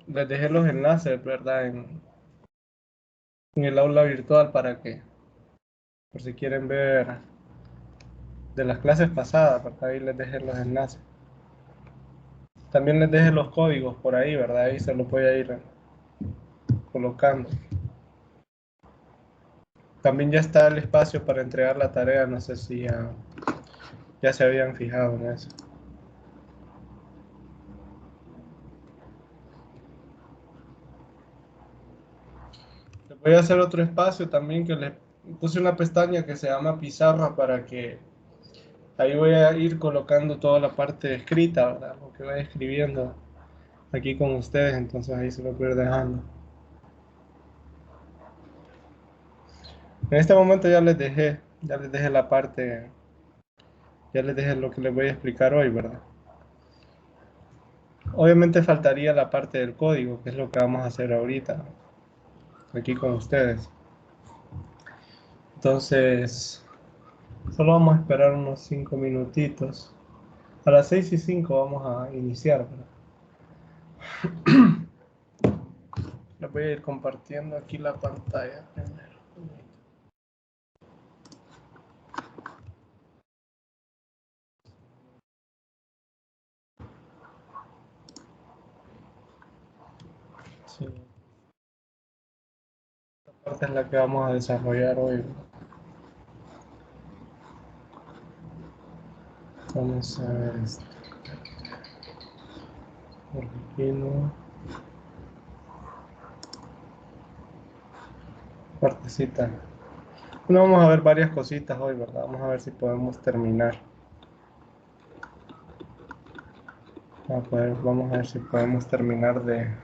les dejé los enlaces, ¿verdad? En el aula virtual para que, por si quieren ver de las clases pasadas, ¿verdad? Ahí les dejé los enlaces. También les dejé los códigos por ahí, ¿verdad? Ahí se los voy a ir colocando. También ya está el espacio para entregar la tarea, no sé si ya se habían fijado en eso. Les voy a hacer otro espacio también que les puse una pestaña que se llama pizarra para que ahí voy a ir colocando toda la parte escrita, ¿verdad? Lo que voy escribiendo aquí con ustedes, entonces ahí se lo voy a ir dejando. En este momento ya les dejé la parte, ya les dejé lo que les voy a explicar hoy, ¿verdad? Obviamente faltaría la parte del código, que es lo que vamos a hacer ahorita, aquí con ustedes. Entonces, solo vamos a esperar unos 5 minutitos. A las 6:05 vamos a iniciar, ¿verdad? Les voy a ir compartiendo aquí la pantalla primero. Sí, esta parte es la que vamos a desarrollar hoy. Vamos a ver esto. Porque aquí no. Partecita. Bueno, vamos a ver varias cositas hoy, ¿verdad? Vamos a ver si podemos terminar. Vamos a ver si podemos terminar de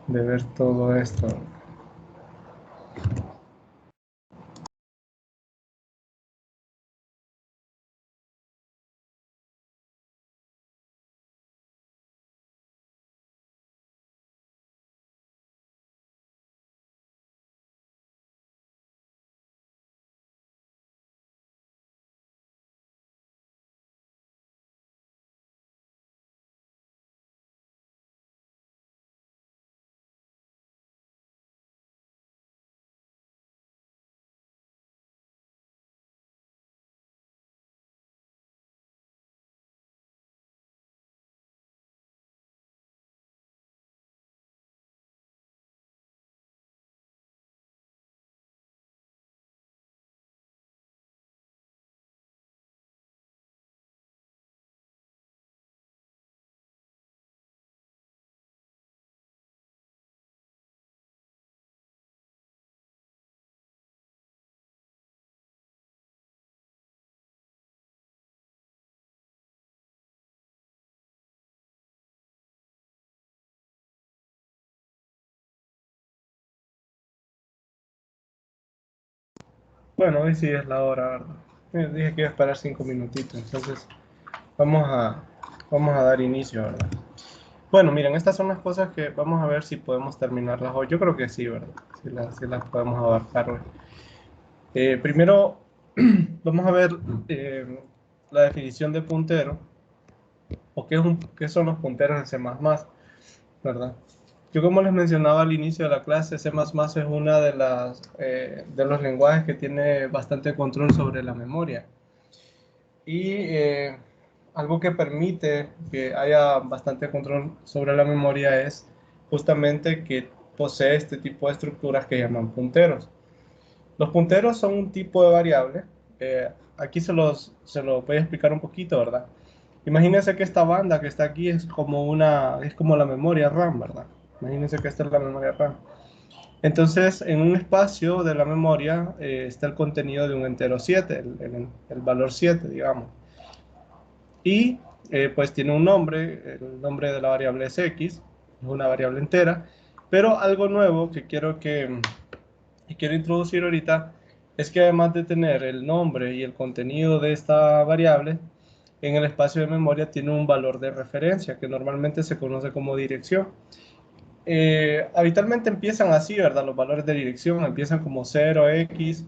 ver todo esto. Bueno, hoy sí es la hora, ¿verdad? Dije que iba a esperar 5 minutitos, entonces vamos a, vamos a dar inicio, ¿verdad? Bueno, miren, estas son las cosas que vamos a ver si podemos terminarlas hoy. Yo creo que sí, ¿verdad? Si las podemos abarcar hoy. Primero, vamos a ver la definición de puntero, o qué son los punteros en C++, ¿verdad? Yo como les mencionaba al inicio de la clase, C++ es una de los lenguajes que tiene bastante control sobre la memoria. Y algo que permite que haya bastante control sobre la memoria es justamente que posee este tipo de estructuras que llaman punteros. Los punteros son un tipo de variable. Aquí se lo voy a explicar un poquito, ¿verdad? Imagínense que esta banda que está aquí es como la memoria RAM, ¿verdad? Imagínense que esta es la memoria RAM. Entonces, en un espacio de la memoria está el contenido de un entero 7, el valor 7, digamos. Y pues tiene un nombre, el nombre de la variable es x, es una variable entera. Pero algo nuevo que quiero introducir ahorita es que además de tener el nombre y el contenido de esta variable, en el espacio de memoria tiene un valor de referencia que normalmente se conoce como dirección. Habitualmente empiezan así, ¿verdad? Los valores de dirección empiezan como 0x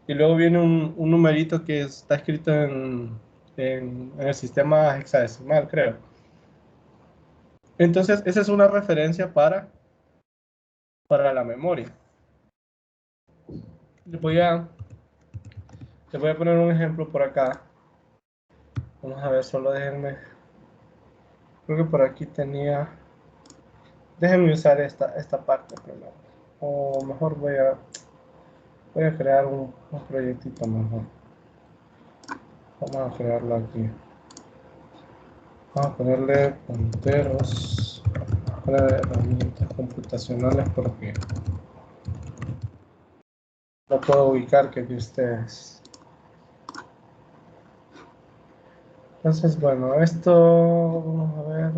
y luego viene un numerito que está escrito en el sistema hexadecimal, creo. Entonces, esa es una referencia para la memoria. Les voy a poner un ejemplo por acá. Vamos a ver, solo déjenme. Creo que por aquí tenía. Déjenme usar esta parte primero. O mejor voy a crear un proyectito mejor. Vamos a crearlo aquí. Vamos a ponerle punteros. Ponerle herramientas computacionales porque no puedo ubicar que de ustedes. Entonces, bueno, esto, vamos a ver,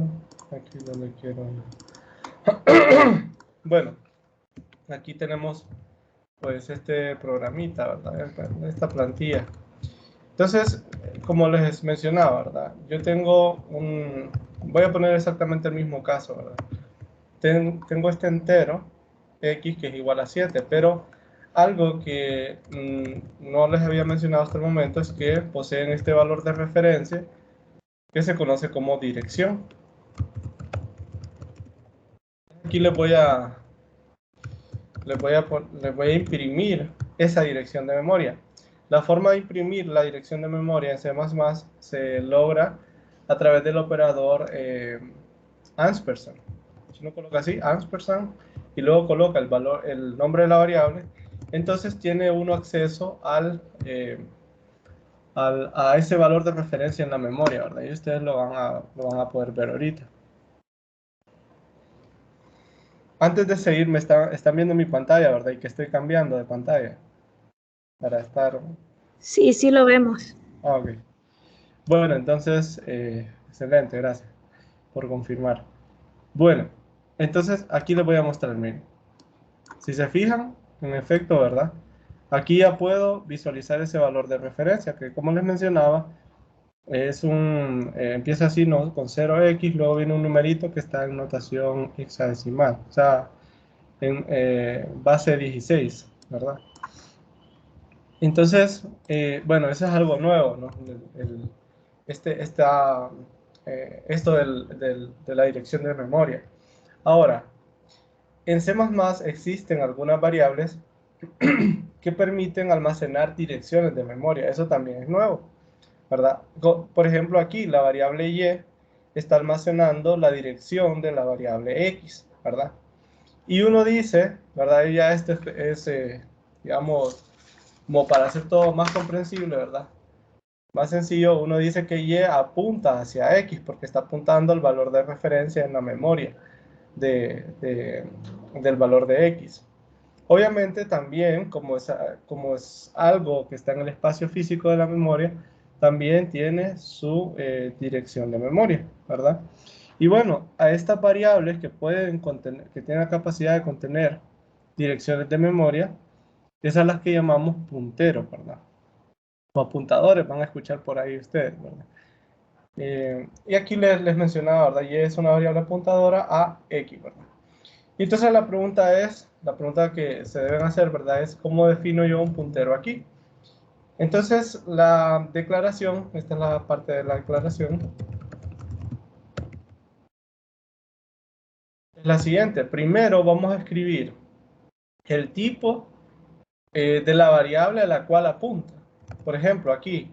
aquí donde quiero. Bueno, aquí tenemos pues este programita, ¿verdad? Esta plantilla. Entonces, como les mencionaba, ¿verdad? Yo tengo voy a poner exactamente el mismo caso, ¿verdad? Tengo este entero, x, que es igual a 7, pero algo que no les había mencionado hasta el momento es que poseen este valor de referencia que se conoce como dirección. Aquí les voy a imprimir esa dirección de memoria. La forma de imprimir la dirección de memoria en C++ se logra a través del operador ampersand. Si uno coloca así, ampersand, y luego coloca el nombre de la variable, entonces tiene uno acceso a ese valor de referencia en la memoria, ¿verdad? Y ustedes lo van a poder ver ahorita. Antes de seguir, están viendo mi pantalla, ¿verdad? Y que estoy cambiando de pantalla para estar... Sí, sí lo vemos. Ok. Bueno, entonces, excelente, gracias por confirmar. Bueno, entonces aquí les voy a mostrar, miren. Si se fijan, en efecto, ¿verdad? Aquí ya puedo visualizar ese valor de referencia, que como les mencionaba, empieza así, ¿no? Con 0x, luego viene un numerito que está en notación hexadecimal, o sea, en base 16, ¿verdad? Entonces, bueno, eso es algo nuevo, ¿no? Esto de la dirección de memoria. Ahora, en C++ existen algunas variables que permiten almacenar direcciones de memoria. Eso también es nuevo, ¿verdad? Por ejemplo, aquí la variable y está almacenando la dirección de la variable x, ¿verdad? Y uno dice, ¿verdad? Y ya esto digamos, como para hacer todo más comprensible, ¿verdad? Más sencillo, uno dice que y apunta hacia x porque está apuntando al valor de referencia en la memoria del valor de x. Obviamente también, como es algo que está en el espacio físico de la memoria, también tiene su dirección de memoria, ¿verdad? Y bueno, a estas variables que que tienen la capacidad de contener direcciones de memoria, esas las que llamamos punteros, ¿verdad? O apuntadores, van a escuchar por ahí ustedes, ¿verdad? Y aquí les mencionaba, ¿verdad? Y es una variable apuntadora a x, ¿verdad? Y entonces la pregunta que se deben hacer, ¿verdad? Es ¿cómo defino yo un puntero aquí? Entonces la declaración, esta es la parte de la declaración, es la siguiente. Primero vamos a escribir el tipo de la variable a la cual apunta. Por ejemplo, aquí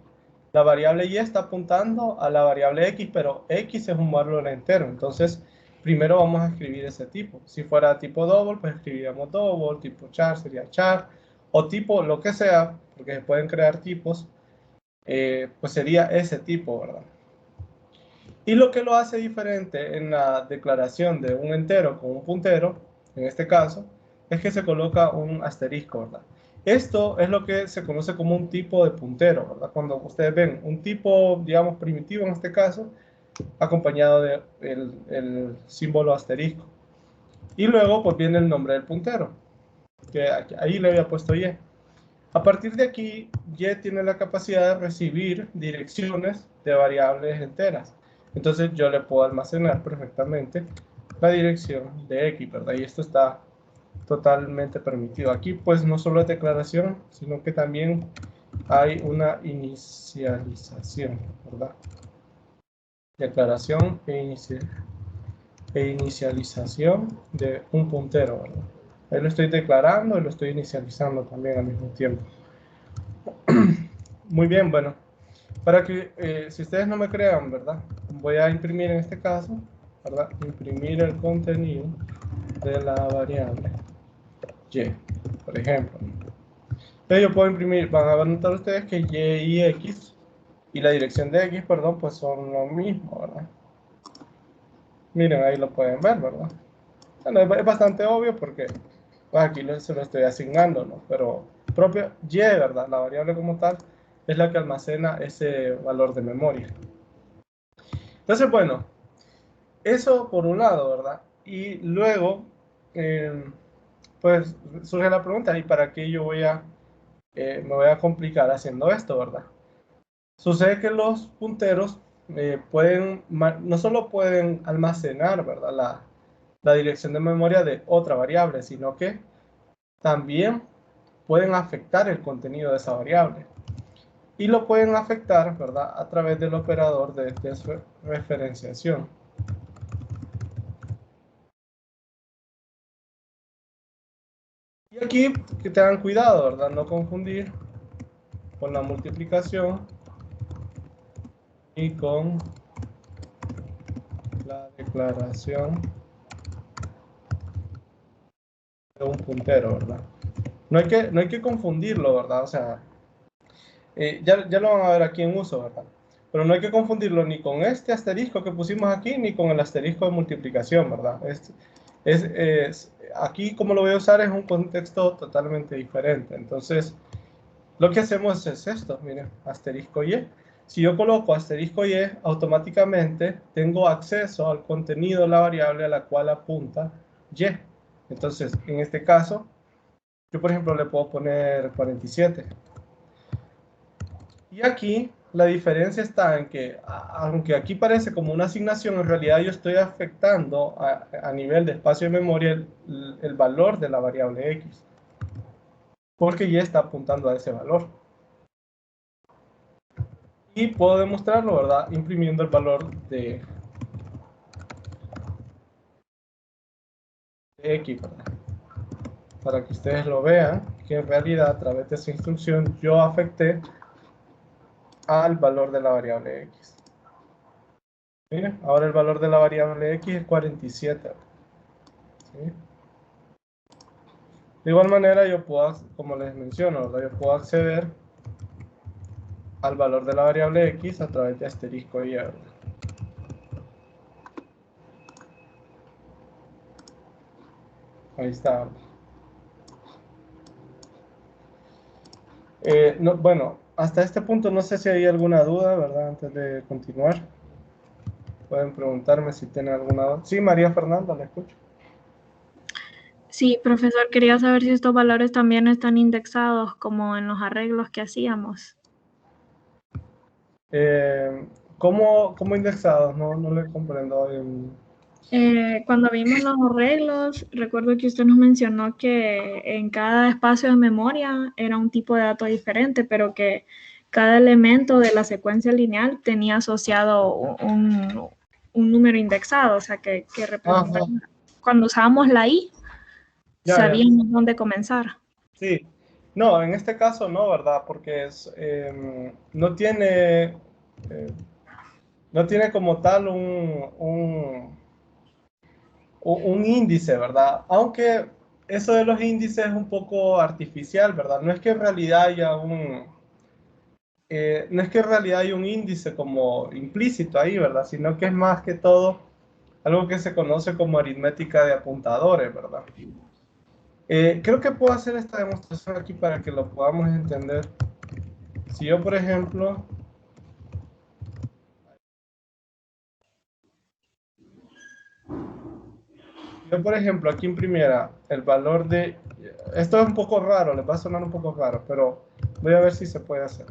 la variable y está apuntando a la variable x, pero x es un valor entero. Entonces, primero vamos a escribir ese tipo. Si fuera tipo double, pues escribiríamos double, tipo char sería char, o tipo lo que sea, porque se pueden crear tipos, pues sería ese tipo, ¿verdad? Y lo que lo hace diferente en la declaración de un entero con un puntero, en este caso, es que se coloca un asterisco, ¿verdad? Esto es lo que se conoce como un tipo de puntero, ¿verdad? Cuando ustedes ven un tipo, digamos, primitivo en este caso, acompañado de el símbolo asterisco. Y luego, pues viene el nombre del puntero, que ahí le había puesto Y. A partir de aquí, Y tiene la capacidad de recibir direcciones de variables enteras. Entonces yo le puedo almacenar perfectamente la dirección de X, ¿verdad? Y esto está totalmente permitido. Aquí pues no solo es declaración, sino que también hay una inicialización, ¿verdad? Declaración e e inicialización de un puntero, ¿verdad? Ahí lo estoy declarando y lo estoy inicializando también al mismo tiempo. Muy bien, bueno. Para que, si ustedes no me crean, ¿verdad? Voy a imprimir en este caso, ¿verdad? Imprimir el contenido de la variable y, por ejemplo. Entonces yo puedo imprimir, van a notar ustedes que y y x y la dirección de x, perdón, pues son lo mismo, ¿verdad? Miren, ahí lo pueden ver, ¿verdad? Bueno, es bastante obvio porque pues aquí se lo estoy asignando, ¿no? Pero propio y, ¿verdad? La variable como tal es la que almacena ese valor de memoria. Entonces, bueno, eso por un lado, ¿verdad? Y luego, pues surge la pregunta, ¿y para qué yo me voy a complicar haciendo esto, ¿verdad? Sucede que los punteros no solo pueden almacenar, ¿verdad? La dirección de memoria de otra variable, sino que también pueden afectar el contenido de esa variable. Y lo pueden afectar, ¿verdad? A través del operador de desreferenciación. Y aquí que tengan cuidado, ¿verdad? No confundir con la multiplicación y con la declaración de un puntero, ¿verdad? No hay que confundirlo, ¿verdad? O sea, ya lo van a ver aquí en uso, ¿verdad? Pero no hay que confundirlo ni con este asterisco que pusimos aquí, ni con el asterisco de multiplicación, ¿verdad? Aquí, como lo voy a usar, es un contexto totalmente diferente. Entonces, lo que hacemos es esto, miren, asterisco y. Si yo coloco asterisco y, automáticamente tengo acceso al contenido de la variable a la cual apunta y. Entonces, en este caso, yo por ejemplo le puedo poner 47. Y aquí la diferencia está en que, aunque aquí parece como una asignación, en realidad yo estoy afectando a nivel de espacio de memoria el valor de la variable x, porque ya está apuntando a ese valor. Y puedo demostrarlo, ¿verdad? Imprimiendo el valor de x, ¿verdad? Para que ustedes lo vean, que en realidad a través de esa instrucción yo afecté al valor de la variable x. Miren, ahora el valor de la variable x es 47. ¿Sí? De igual manera yo puedo, como les menciono, ¿verdad? Yo puedo acceder al valor de la variable x a través de asterisco y, ¿verdad? Ahí está. No, bueno, hasta este punto no sé si hay alguna duda, ¿verdad? Antes de continuar, pueden preguntarme si tienen alguna duda. Sí, María Fernanda, la escucho. Sí, profesor, quería saber si estos valores también están indexados como en los arreglos que hacíamos. ¿Cómo indexados? No le comprendo. Cuando vimos los arreglos, recuerdo que usted nos mencionó que en cada espacio de memoria era un tipo de dato diferente, pero que cada elemento de la secuencia lineal tenía asociado un número indexado, o sea, que representaba. Ajá, Cuando usábamos la I, ya. sabíamos dónde comenzar. Sí. No, en este caso no, ¿verdad? Porque eh, no tiene como tal un índice, ¿verdad? Aunque eso de los índices es un poco artificial, ¿verdad? No es que en realidad no es que en realidad hay un índice como implícito ahí, ¿verdad? Sino que es más que todo algo que se conoce como aritmética de apuntadores, ¿verdad? Creo que puedo hacer esta demostración aquí para que lo podamos entender. Si yo, por ejemplo, aquí imprimiera el valor de... Esto es un poco raro, les va a sonar un poco raro, pero voy a ver si se puede hacer.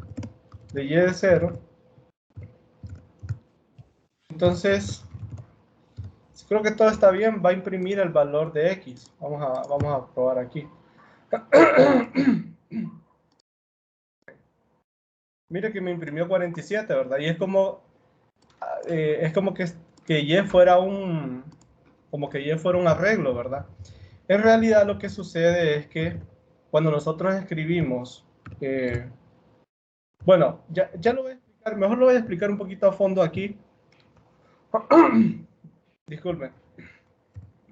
De y de 0. Entonces, si creo que todo está bien, va a imprimir el valor de x. Vamos a probar aquí. Mire que me imprimió 47, ¿verdad? Y es como que y fuera como que Y fuera un arreglo, ¿verdad? En realidad lo que sucede es que cuando nosotros escribimos, bueno, ya lo voy a explicar, mejor lo voy a explicar un poquito a fondo aquí. Disculpen,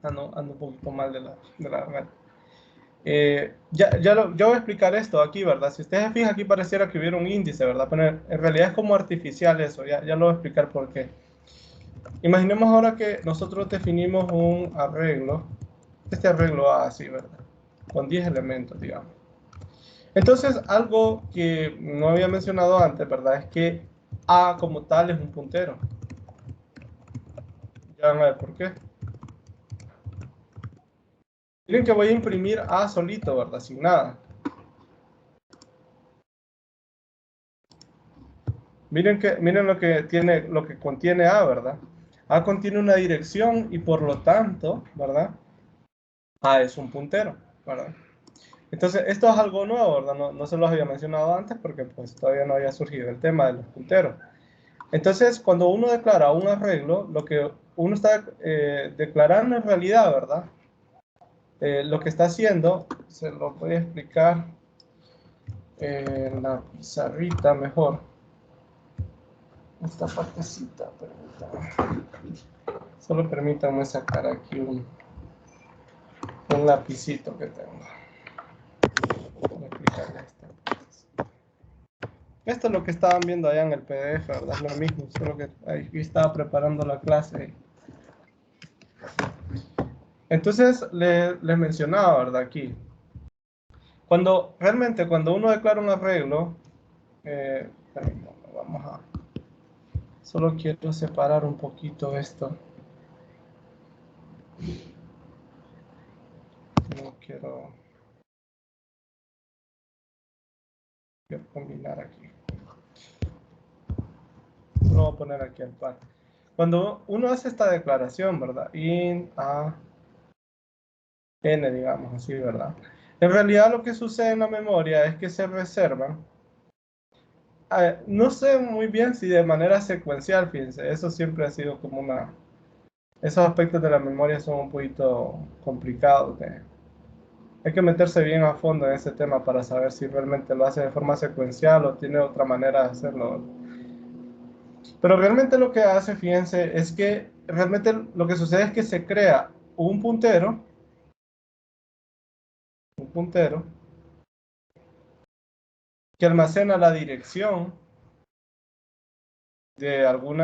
ando un poquito mal de la garganta. Yo voy a explicar esto aquí, ¿verdad? Si ustedes se fijan aquí pareciera que hubiera un índice, ¿verdad? Pero en realidad es como artificial eso, ya lo voy a explicar por qué. Imaginemos ahora que nosotros definimos un arreglo, este arreglo A así, ¿verdad? Con 10 elementos, digamos. Entonces, algo que no había mencionado antes, ¿verdad? Es que A como tal es un puntero. Ya van a ver por qué. Miren que voy a imprimir A solito, ¿verdad? Sin nada. Miren lo que contiene A, ¿verdad? A contiene una dirección y por lo tanto, ¿verdad? A es un puntero, ¿verdad? Entonces, esto es algo nuevo, ¿verdad? No se los había mencionado antes porque pues todavía no había surgido el tema de los punteros. Entonces, cuando uno declara un arreglo, lo que uno está declarando en realidad, ¿verdad? Lo que está haciendo, se lo voy a explicar en la pizarrita mejor. Esta partecita, permítanme. Solo permítanme sacar aquí un lapicito que tengo. Voy a explicarle esto. Esto es lo que estaban viendo allá en el PDF, ¿verdad? Es lo mismo, solo que ahí estaba preparando la clase. Entonces, les mencionaba, ¿verdad? Aquí. Realmente cuando uno declara un arreglo, vamos a... Solo quiero separar un poquito esto. No quiero combinar aquí. Lo voy a poner aquí al par. Cuando uno hace esta declaración, ¿verdad? Int a n, digamos así, ¿verdad? En realidad lo que sucede en la memoria es que se reservan. No sé muy bien si de manera secuencial, fíjense, eso siempre ha sido como una... Esos aspectos de la memoria son un poquito complicados. Hay que meterse bien a fondo en ese tema para saber si realmente lo hace de forma secuencial o tiene otra manera de hacerlo. Pero realmente lo que hace, fíjense, es que realmente lo que sucede es que se crea un puntero que almacena la dirección de algún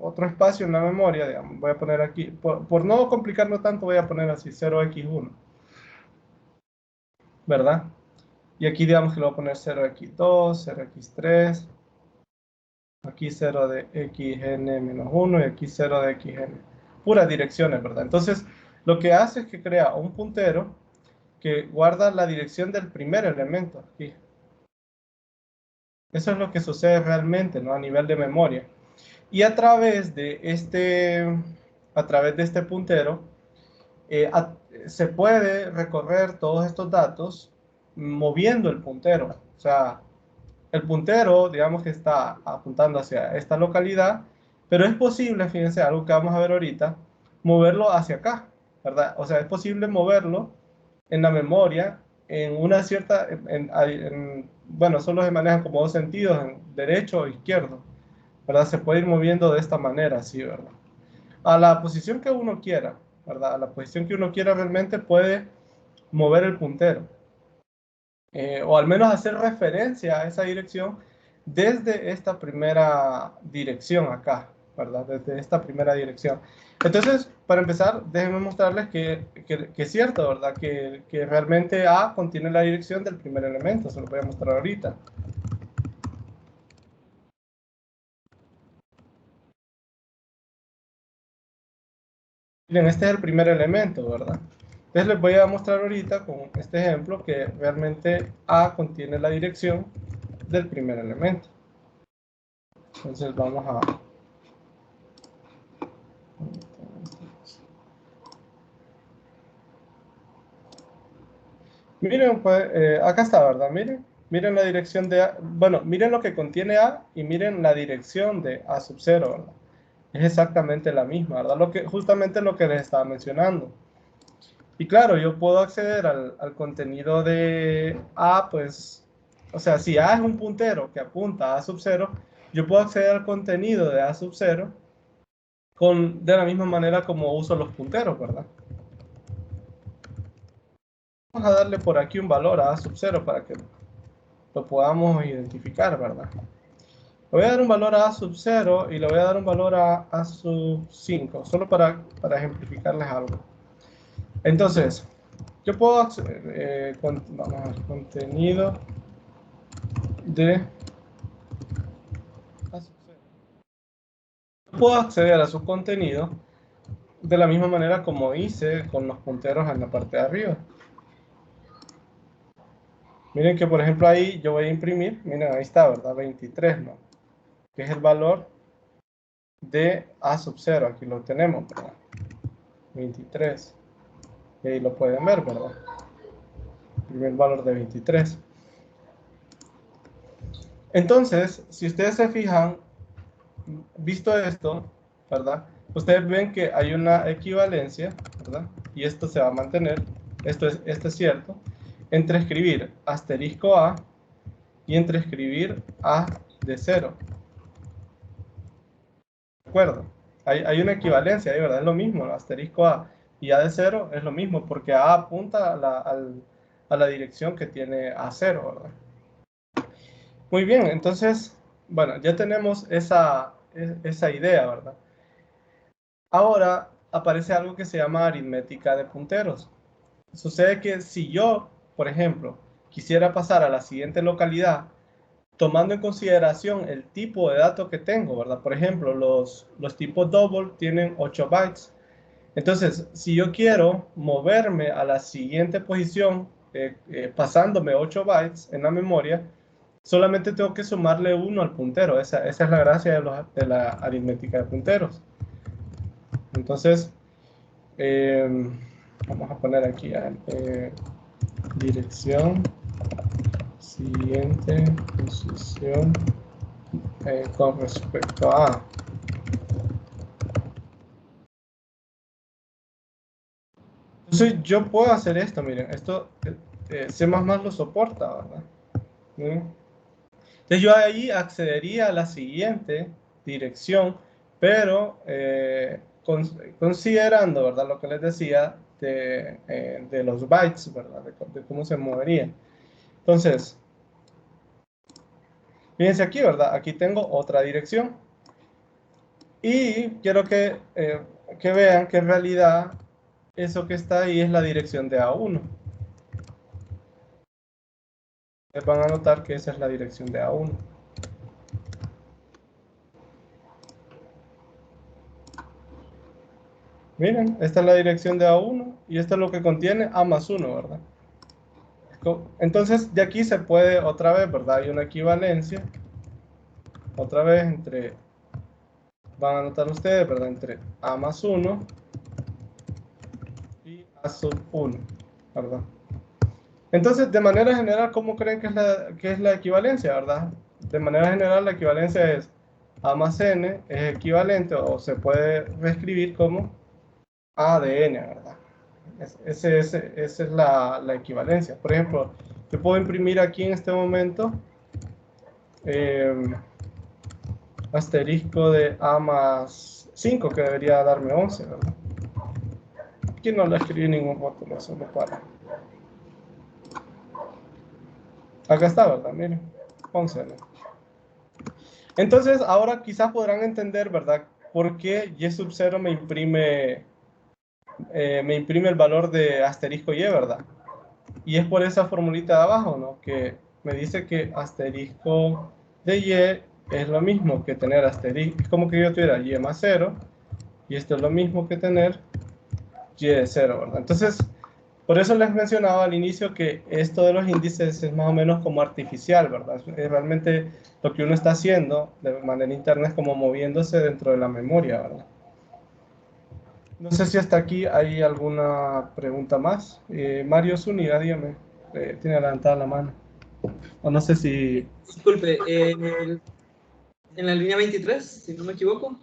otro espacio en la memoria, digamos. Voy a poner aquí, por no complicarlo tanto, voy a poner así 0x1, ¿verdad? Y aquí digamos que le voy a poner 0x2, 0x3, aquí 0 de xn-1 y aquí 0 de xn. Puras direcciones, ¿verdad? Entonces, lo que hace es que crea un puntero que guarda la dirección del primer elemento aquí. Eso es lo que sucede realmente, ¿no? A nivel de memoria. Y a través de este puntero, se puede recorrer todos estos datos moviendo el puntero. O sea, el puntero, digamos que está apuntando hacia esta localidad, pero es posible, fíjense, algo que vamos a ver ahorita, moverlo hacia acá, ¿verdad? O sea, es posible moverlo en la memoria en una cierta, bueno, solo se manejan como dos sentidos, en derecho o izquierdo, ¿verdad? Se puede ir moviendo de esta manera, así, ¿verdad? A la posición que uno quiera, ¿verdad? A la posición que uno quiera realmente puede mover el puntero. O al menos hacer referencia a esa dirección desde esta primera dirección acá, ¿verdad? Desde esta primera dirección. Entonces, para empezar, déjenme mostrarles que es cierto, ¿verdad? Que realmente A contiene la dirección del primer elemento, se lo voy a mostrar ahorita. Miren, este es el primer elemento, ¿verdad? Entonces les voy a mostrar ahorita con este ejemplo que realmente A contiene la dirección del primer elemento. Entonces vamos a... Miren, pues, acá está, ¿verdad? Miren la dirección de A. Bueno, miren lo que contiene A y miren la dirección de A sub 0, ¿verdad? es exactamente la misma, ¿verdad? Justamente lo que les estaba mencionando. Y claro, yo puedo acceder al contenido de A, pues, o sea, si A es un puntero que apunta a A sub 0, yo puedo acceder al contenido de A sub 0 de la misma manera como uso los punteros, ¿verdad? Vamos a darle por aquí un valor a A sub 0 para que lo podamos identificar, ¿verdad? Le voy a dar un valor a sub 0 y le voy a dar un valor a sub 5, solo para ejemplificarles algo. Entonces, yo puedo acceder, vamos a ver, contenido de a sub 0. Yo puedo acceder a su contenido de la misma manera como hice con los punteros en la parte de arriba. Miren que, por ejemplo, ahí yo voy a imprimir, miren, ahí está, ¿verdad? 23, ¿no? Que es el valor de A sub 0, aquí lo tenemos, ¿verdad? 23. Y ahí lo pueden ver, ¿verdad? El primer valor de 23. Entonces, si ustedes se fijan, visto esto, ¿verdad? Ustedes ven que hay una equivalencia, ¿verdad? Y esto se va a mantener, esto es cierto, entre escribir asterisco A y entre escribir A de 0. ¿De acuerdo? Hay una equivalencia ahí, ¿verdad? Es lo mismo, asterisco A y A de 0 es lo mismo, porque A apunta a la dirección que tiene A 0, ¿verdad? Muy bien, entonces, bueno, ya tenemos esa idea, ¿verdad? Ahora aparece algo que se llama aritmética de punteros. Sucede que si yo, por ejemplo, quisiera pasar a la siguiente localidad, tomando en consideración el tipo de datos que tengo, ¿verdad? Por ejemplo, los tipos double tienen 8 bytes. Entonces, si yo quiero moverme a la siguiente posición, pasándome 8 bytes en la memoria, solamente tengo que sumarle 1 al puntero. Esa es la gracia de la aritmética de punteros. Entonces, vamos a poner aquí dirección, siguiente posición con respecto a. Entonces, yo puedo hacer esto, miren, esto C++ lo soporta, ¿verdad? ¿Mm? Entonces yo ahí accedería a la siguiente dirección, pero considerando, ¿verdad? Lo que les decía de los bytes, ¿verdad? De cómo se moverían. Entonces, fíjense aquí, ¿verdad? Aquí tengo otra dirección. Y quiero que vean que en realidad eso que está ahí es la dirección de A1. Ustedes van a notar que esa es la dirección de A1. Miren, esta es la dirección de A1 y esto es lo que contiene A más 1, ¿verdad? Entonces, de aquí se puede otra vez, ¿verdad? Hay una equivalencia, otra vez van a notar ustedes, ¿verdad? Entre A más 1 y A sub 1, ¿verdad? Entonces, de manera general, ¿cómo creen que es la equivalencia, verdad? De manera general, la equivalencia es A más N es equivalente o se puede reescribir como A de N, ¿verdad? Esa es la equivalencia. Por ejemplo, yo puedo imprimir aquí en este momento asterisco de A más 5, que debería darme 11, ¿verdad? Aquí no le escribí ningún rótulo, solo para. Acá está, ¿verdad? Miren, 11, ¿no? Entonces, ahora quizás podrán entender, ¿verdad? ¿Por qué y sub 0 me imprime el valor de asterisco y, ¿verdad? Y es por esa formulita de abajo, ¿no? Que me dice que asterisco de y es lo mismo que tener asterisco. Es como que yo tuviera y más 0, y esto es lo mismo que tener y de 0, ¿verdad? Entonces, por eso les mencionaba al inicio que esto de los índices es más o menos como artificial, ¿verdad? Es realmente lo que uno está haciendo de manera interna es como moviéndose dentro de la memoria, ¿verdad? No sé si hasta aquí hay alguna pregunta más. Mario Zúñiga, dígame, tiene levantada la mano. O no sé si... Disculpe, en la línea 23, si no me equivoco.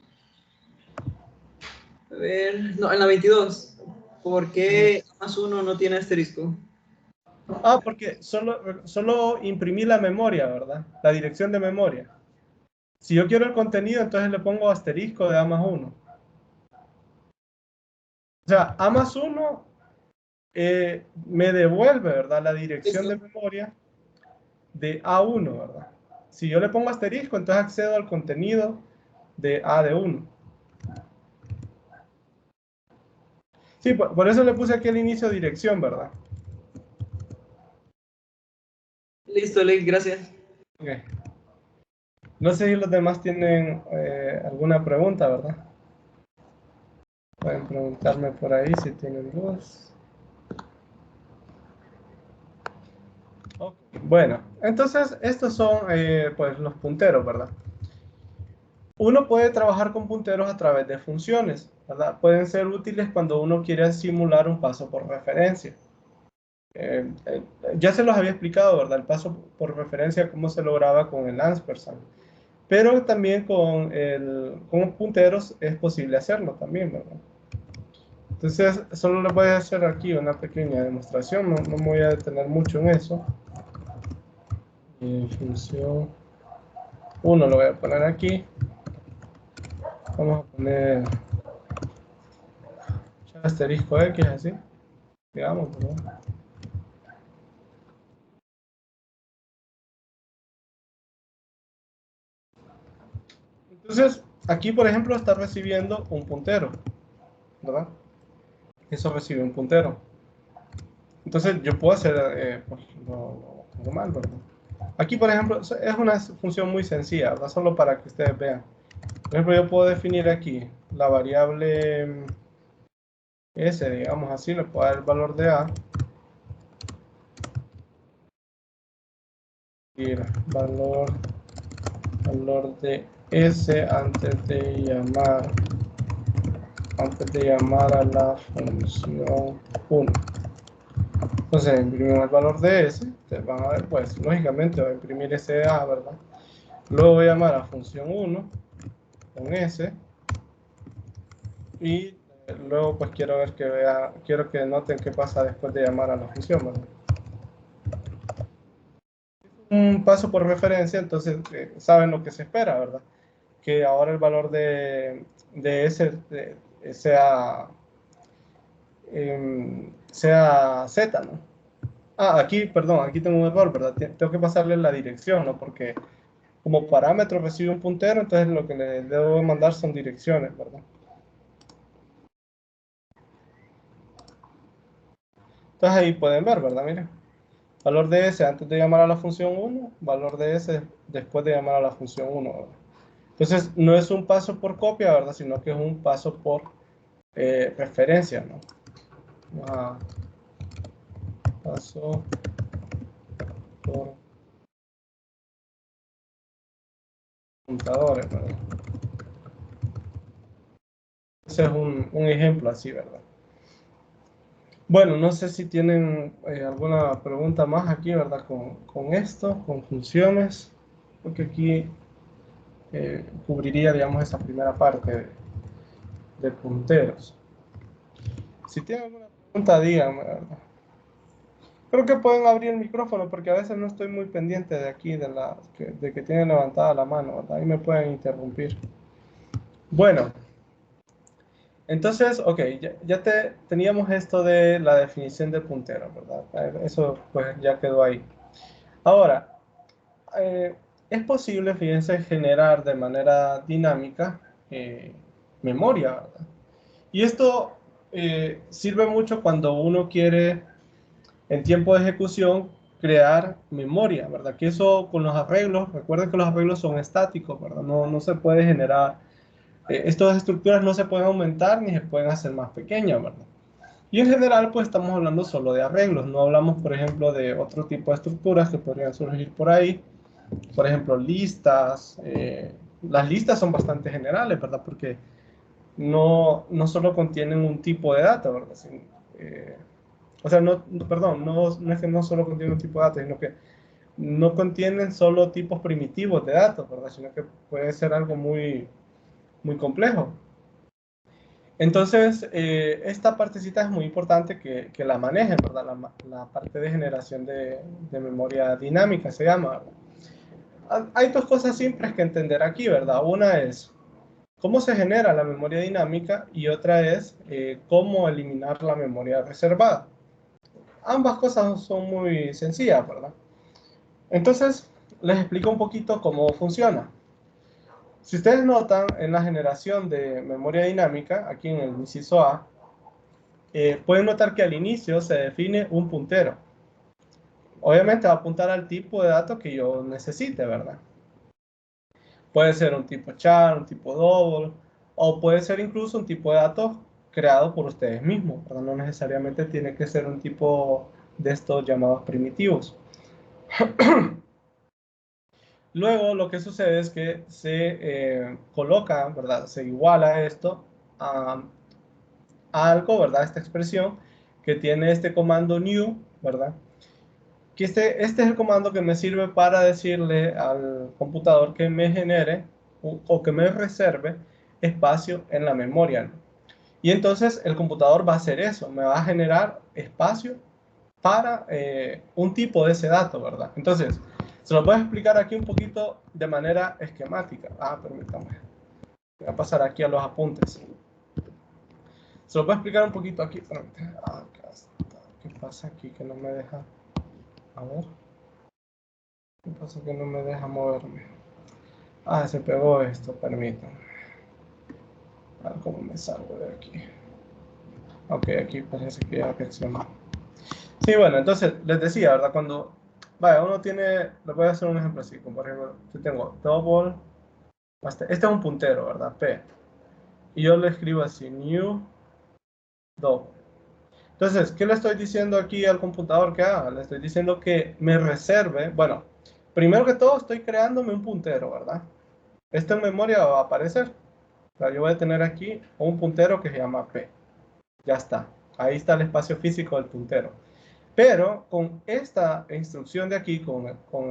A ver, no, en la 22. ¿Por qué más uno no tiene asterisco? Ah, porque solo imprimí la memoria, ¿verdad? La dirección de memoria. Si yo quiero el contenido, entonces le pongo asterisco de A más 1. O sea, A más 1 me devuelve, ¿verdad? La dirección de memoria de A1, ¿verdad? Si yo le pongo asterisco, entonces accedo al contenido de A de 1. Sí, por eso le puse aquí al inicio dirección, ¿verdad? Listo, Ley, gracias. Okay. No sé si los demás tienen alguna pregunta, ¿verdad? Pueden preguntarme por ahí si tienen dudas. Okay. Bueno, entonces estos son pues los punteros, ¿verdad? Uno puede trabajar con punteros a través de funciones, ¿verdad? Pueden ser útiles cuando uno quiere simular un paso por referencia. Eh, eh, ya se los había explicado, ¿verdad? El paso por referencia, cómo se lograba con el ampersand. Pero también con punteros es posible hacerlo también, ¿verdad? Entonces, solo les voy a hacer aquí una pequeña demostración, no me voy a detener mucho en eso. Función 1 lo voy a poner aquí. Vamos a poner asterisco X así, digamos, ¿verdad? Entonces, aquí, por ejemplo, está recibiendo un puntero, ¿verdad? Eso recibe un puntero. Entonces, yo puedo hacer pues, lo normal, ¿verdad? Aquí, por ejemplo, es una función muy sencilla, ¿verdad? Solo para que ustedes vean. Por ejemplo, yo puedo definir aquí la variable S, digamos así, le puedo dar el valor de A. Y el valor de S antes de llamar a la función 1. Entonces imprimimos el valor de S, ustedes van a ver, pues lógicamente va a imprimir ese A, ¿verdad? Luego voy a llamar a función 1 con S y luego pues quiero que noten qué pasa después de llamar a la función, ¿verdad? Un paso por referencia, entonces saben lo que se espera, ¿verdad? Que ahora el valor de S sea Z, ¿no? Ah, aquí, perdón, aquí tengo un error, ¿verdad? Tengo que pasarle la dirección, ¿no? Porque como parámetro recibe un puntero, entonces lo que le debo mandar son direcciones, ¿verdad? Entonces ahí pueden ver, ¿verdad? Miren, valor de S antes de llamar a la función 1, valor de S después de llamar a la función 1, ¿verdad? Entonces no es un paso por copia, ¿verdad? Sino que es un paso por referencia, ¿no? Paso por contadores, ¿verdad? Ese es un ejemplo así, ¿verdad? Bueno, no sé si tienen alguna pregunta más aquí, ¿verdad? Con esto, con funciones, porque aquí cubriría, digamos, esa primera parte de punteros. Si tienen alguna pregunta, díganme, ¿verdad? Creo que pueden abrir el micrófono porque a veces no estoy muy pendiente de aquí, de que tienen levantada la mano, ¿verdad? Ahí me pueden interrumpir. Bueno, entonces, ok, ya teníamos esto de la definición de puntero, ¿verdad? Eso pues ya quedó ahí. Ahora, eh, es posible, fíjense, generar de manera dinámica memoria, ¿verdad? Y esto sirve mucho cuando uno quiere, en tiempo de ejecución, crear memoria, ¿verdad? Que eso con los arreglos, recuerden que los arreglos son estáticos, ¿verdad? No se puede generar, estas estructuras no se pueden aumentar ni se pueden hacer más pequeñas, ¿verdad? Y en general, pues estamos hablando solo de arreglos, no hablamos, por ejemplo, de otro tipo de estructuras que podrían surgir por ahí, por ejemplo, listas. Las listas son bastante generales, ¿verdad? Porque no solo contienen un tipo de data, ¿verdad? O sea, perdón, no es que no solo contienen un tipo de data, sino que no contienen solo tipos primitivos de datos, ¿verdad? Sino que puede ser algo muy, muy complejo. Entonces, esta partecita es muy importante que la manejen, ¿verdad? La parte de generación de memoria dinámica se llama. Hay dos cosas simples que entender aquí, ¿verdad? Una es cómo se genera la memoria dinámica y otra es cómo eliminar la memoria reservada. Ambas cosas son muy sencillas, ¿verdad? Entonces, les explico un poquito cómo funciona. Si ustedes notan en la generación de memoria dinámica, aquí en el inciso A, pueden notar que al inicio se define un puntero. Obviamente va a apuntar al tipo de datos que yo necesite, ¿verdad? Puede ser un tipo char, un tipo double, o puede ser incluso un tipo de datos creado por ustedes mismos, ¿verdad? No necesariamente tiene que ser un tipo de estos llamados primitivos. Luego lo que sucede es que se coloca, ¿verdad? Se iguala esto a algo, ¿verdad? Esta expresión que tiene este comando new, ¿verdad? Que este es el comando que me sirve para decirle al computador que me genere o que me reserve espacio en la memoria, ¿no? Y entonces el computador va a hacer eso, me va a generar espacio para un tipo de ese dato, ¿verdad? Entonces, se lo voy a explicar aquí un poquito de manera esquemática. Permítame. Voy a pasar aquí a los apuntes. Se lo voy a explicar un poquito aquí. ¿Qué pasa aquí que no me deja? A ver. ¿Qué pasa que no me deja moverme? Se pegó esto, permítanme. A ver cómo me salgo de aquí. Ok, aquí parece que ya reaccionó. Sí, bueno, entonces les decía, ¿verdad? Cuando, vaya, uno tiene, les voy a hacer un ejemplo así, como por ejemplo, yo tengo double, este es un puntero, ¿verdad? P. Y yo le escribo así, new double. Entonces, ¿qué le estoy diciendo aquí al computador que haga? Le estoy diciendo que me reserve, bueno, primero que todo estoy creándome un puntero, ¿verdad? Esto en memoria va a aparecer. O sea, yo voy a tener aquí un puntero que se llama P. Ya está. Ahí está el espacio físico del puntero. Pero con esta instrucción de aquí, con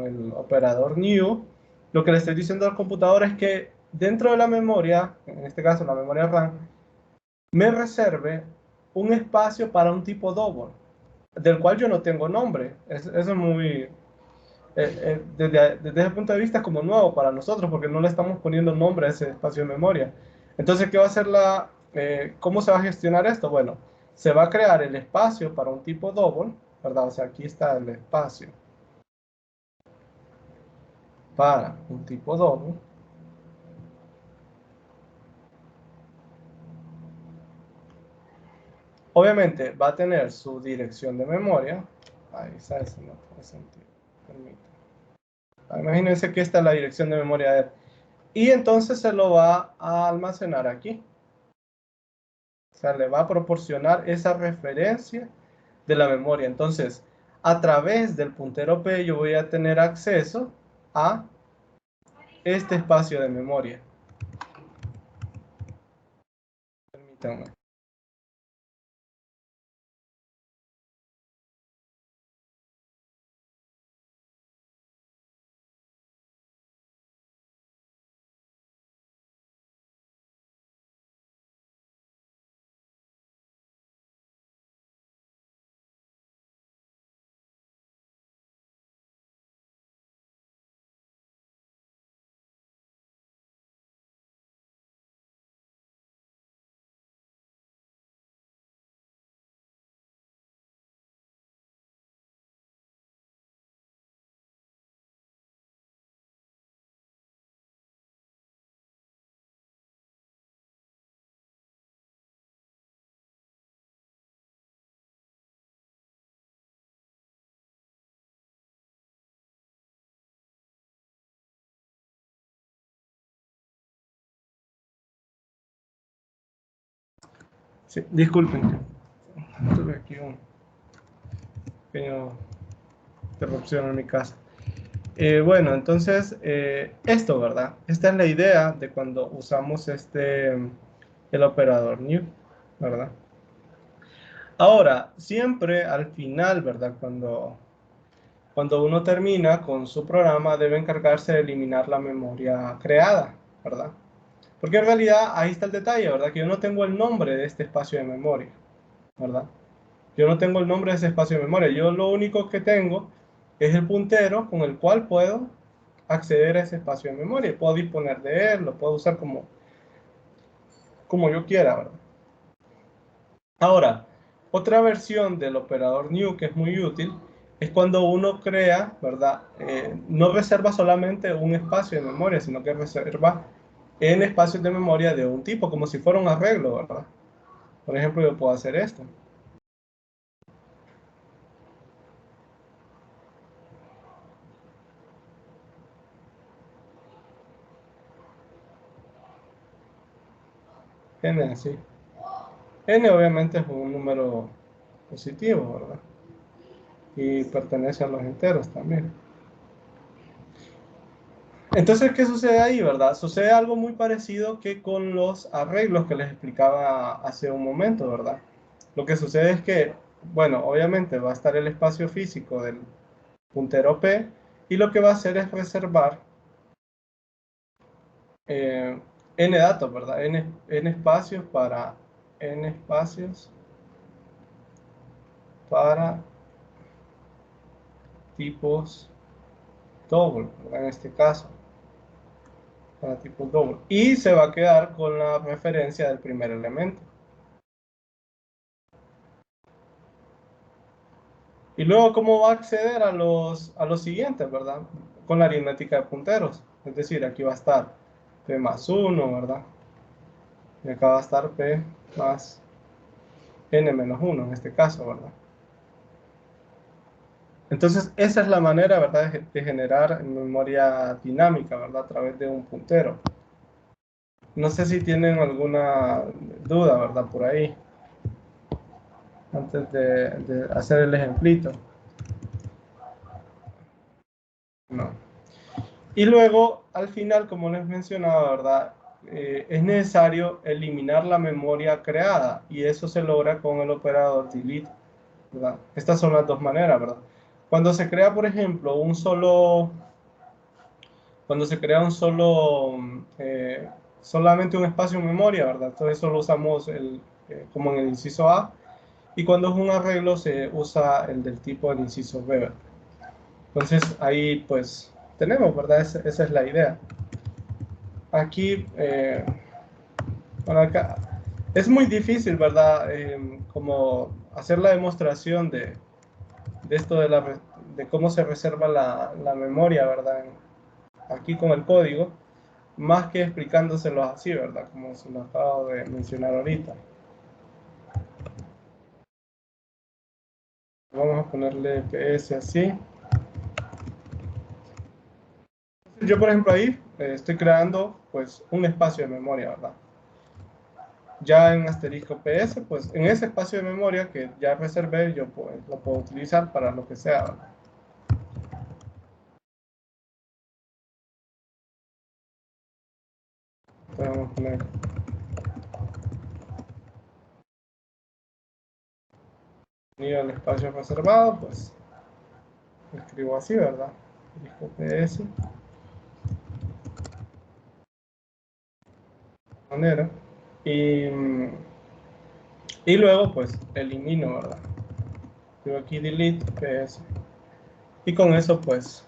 el operador new, lo que le estoy diciendo al computador es que dentro de la memoria, en este caso la memoria RAM, me reserve un espacio para un tipo double, del cual yo no tengo nombre. Eso es muy, desde ese punto de vista es como nuevo para nosotros, porque no le estamos poniendo nombre a ese espacio de memoria. Entonces, ¿qué va a hacer cómo se va a gestionar esto? Bueno, se va a crear el espacio para un tipo double, ¿verdad? O sea, aquí está el espacio para un tipo double. Obviamente va a tener su dirección de memoria. Ahí está, eso no tiene sentido. Permítame. Imagínense que esta es la dirección de memoria de él. Y entonces se lo va a almacenar aquí. O sea, le va a proporcionar esa referencia de la memoria. Entonces, a través del puntero P yo voy a tener acceso a este espacio de memoria. Permítanme. Sí, disculpen. Tuve aquí un pequeño interrupción en mi casa. Bueno, entonces, esto, ¿verdad? Esta es la idea de cuando usamos el operador new, ¿verdad? Ahora, siempre al final, ¿verdad? Cuando uno termina con su programa, debe encargarse de eliminar la memoria creada, ¿verdad? Porque en realidad ahí está el detalle, ¿verdad? Que yo no tengo el nombre de este espacio de memoria, ¿verdad? Yo no tengo el nombre de ese espacio de memoria. Yo lo único que tengo es el puntero con el cual puedo acceder a ese espacio de memoria. Puedo disponer de él, lo puedo usar como yo quiera, ¿verdad? Ahora, otra versión del operador new que es muy útil es cuando uno crea, ¿verdad? No reserva solamente un espacio de memoria, sino que reserva en espacios de memoria de un tipo, como si fuera un arreglo, ¿verdad? Por ejemplo, yo puedo hacer esto. N así. N obviamente es un número positivo, ¿verdad? Y pertenece a los enteros también. Entonces, ¿qué sucede ahí, verdad? Sucede algo muy parecido que con los arreglos que les explicaba hace un momento, ¿verdad? Lo que sucede es que, bueno, obviamente va a estar el espacio físico del puntero P y lo que va a hacer es reservar n datos, ¿verdad? N espacios para tipos double, ¿verdad? En este caso, para tipos double. Y se va a quedar con la referencia del primer elemento. Y luego, ¿cómo va a acceder a los siguientes, verdad? Con la aritmética de punteros. Es decir, aquí va a estar P más 1, ¿verdad? Y acá va a estar P más N menos 1, en este caso, ¿verdad? Entonces, esa es la manera, ¿verdad?, de generar memoria dinámica, ¿verdad?, a través de un puntero. No sé si tienen alguna duda, ¿verdad?, por ahí, antes de hacer el ejemplito. No. Y luego, al final, como les mencionaba, ¿verdad?, es necesario eliminar la memoria creada, y eso se logra con el operador delete, ¿verdad? Estas son las dos maneras, ¿verdad? Cuando se crea, por ejemplo, solamente un espacio en memoria, ¿verdad? Entonces eso lo usamos como en el inciso A, y cuando es un arreglo se usa el del tipo del inciso B, ¿verdad? Entonces ahí pues tenemos, ¿verdad? Esa es la idea. Aquí, bueno, acá es muy difícil, ¿verdad? Como hacer la demostración de esto de cómo se reserva la memoria, ¿verdad? Aquí con el código, más que explicándoselo así, ¿verdad? Como se lo acabo de mencionar ahorita. Vamos a ponerle PS así. Yo, por ejemplo, ahí estoy creando pues un espacio de memoria, ¿verdad? Ya en asterisco PS, pues en ese espacio de memoria que ya reservé, yo pues, lo puedo utilizar para lo que sea, ¿verdad? Entonces vamos a poner el espacio reservado, pues lo escribo así, ¿verdad? Asterisco PS. Manera. Y luego, pues elimino, ¿verdad? Digo aquí delete PS. Y con eso, pues,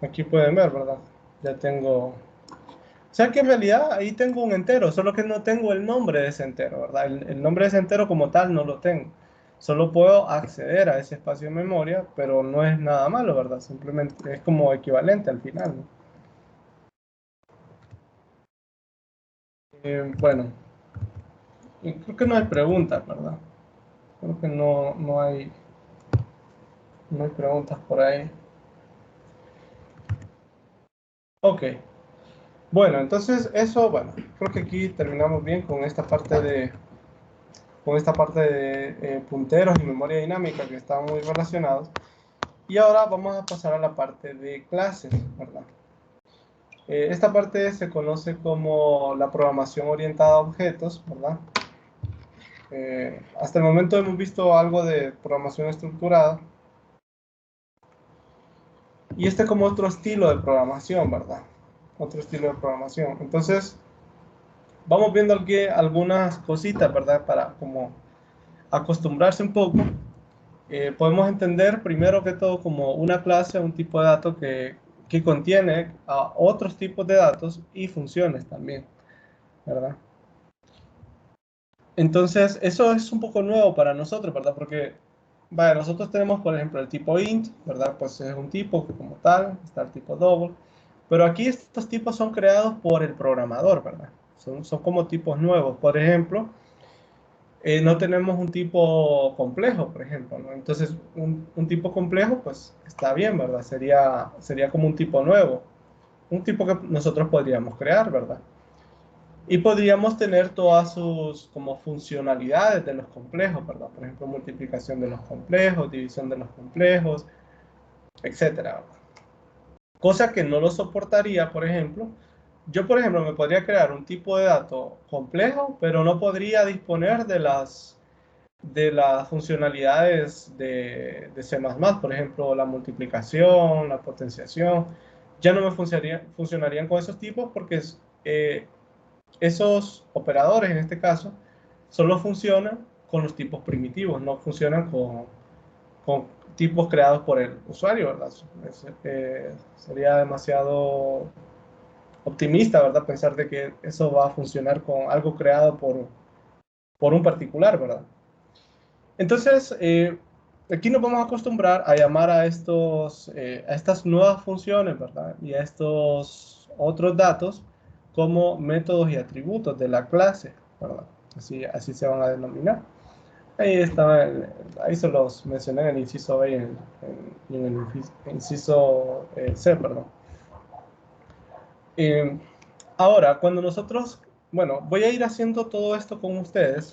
aquí pueden ver, ¿verdad? Ya tengo... O sea que en realidad ahí tengo un entero, solo que no tengo el nombre de ese entero, ¿verdad? El nombre de ese entero como tal no lo tengo. Solo puedo acceder a ese espacio de memoria, pero no es nada malo, ¿verdad? Simplemente es como equivalente al final, ¿no? Bueno, y creo que no hay preguntas, ¿verdad? Creo que no hay preguntas por ahí. Ok. Bueno, entonces eso, bueno, creo que aquí terminamos bien con esta parte de punteros y memoria dinámica que están muy relacionados. Y ahora vamos a pasar a la parte de clases, ¿verdad? Esta parte se conoce como la programación orientada a objetos, ¿verdad? Hasta el momento hemos visto algo de programación estructurada. Y este como otro estilo de programación, ¿verdad? Otro estilo de programación. Entonces, vamos viendo aquí algunas cositas, ¿verdad? Para como acostumbrarse un poco. Podemos entender primero que todo como una clase, un tipo de dato que contiene a otros tipos de datos y funciones también, ¿verdad? Entonces, eso es un poco nuevo para nosotros, ¿verdad? Porque, vaya, nosotros tenemos, por ejemplo, el tipo int, ¿verdad? Pues es un tipo como tal, está el tipo double, pero aquí estos tipos son creados por el programador, ¿verdad? Son como tipos nuevos. Por ejemplo, no tenemos un tipo complejo, por ejemplo, ¿no? Entonces, un tipo complejo, pues está bien, ¿verdad? Sería como un tipo nuevo, un tipo que nosotros podríamos crear, ¿verdad? Y podríamos tener todas sus como funcionalidades de los complejos, ¿verdad? Por ejemplo, multiplicación de los complejos, división de los complejos, etcétera. Cosa que no lo soportaría, por ejemplo. Yo, por ejemplo, me podría crear un tipo de dato complejo, pero no podría disponer de las funcionalidades de C++, por ejemplo, la multiplicación, la potenciación. Ya no me funcionarían con esos tipos porque eh, esos operadores, en este caso, solo funcionan con los tipos primitivos, no funcionan con tipos creados por el usuario, ¿verdad? Sería demasiado optimista, ¿verdad? Pensar de que eso va a funcionar con algo creado por un particular, ¿verdad? Entonces, aquí nos vamos a acostumbrar a llamar a estas nuevas funciones, ¿verdad? Y a estos otros datos como métodos y atributos de la clase, ¿verdad? Así se van a denominar. Ahí estaba, ahí se los mencioné en el inciso B y en el inciso C, perdón. Eh, Ahora, cuando nosotros, bueno, voy a ir haciendo todo esto con ustedes.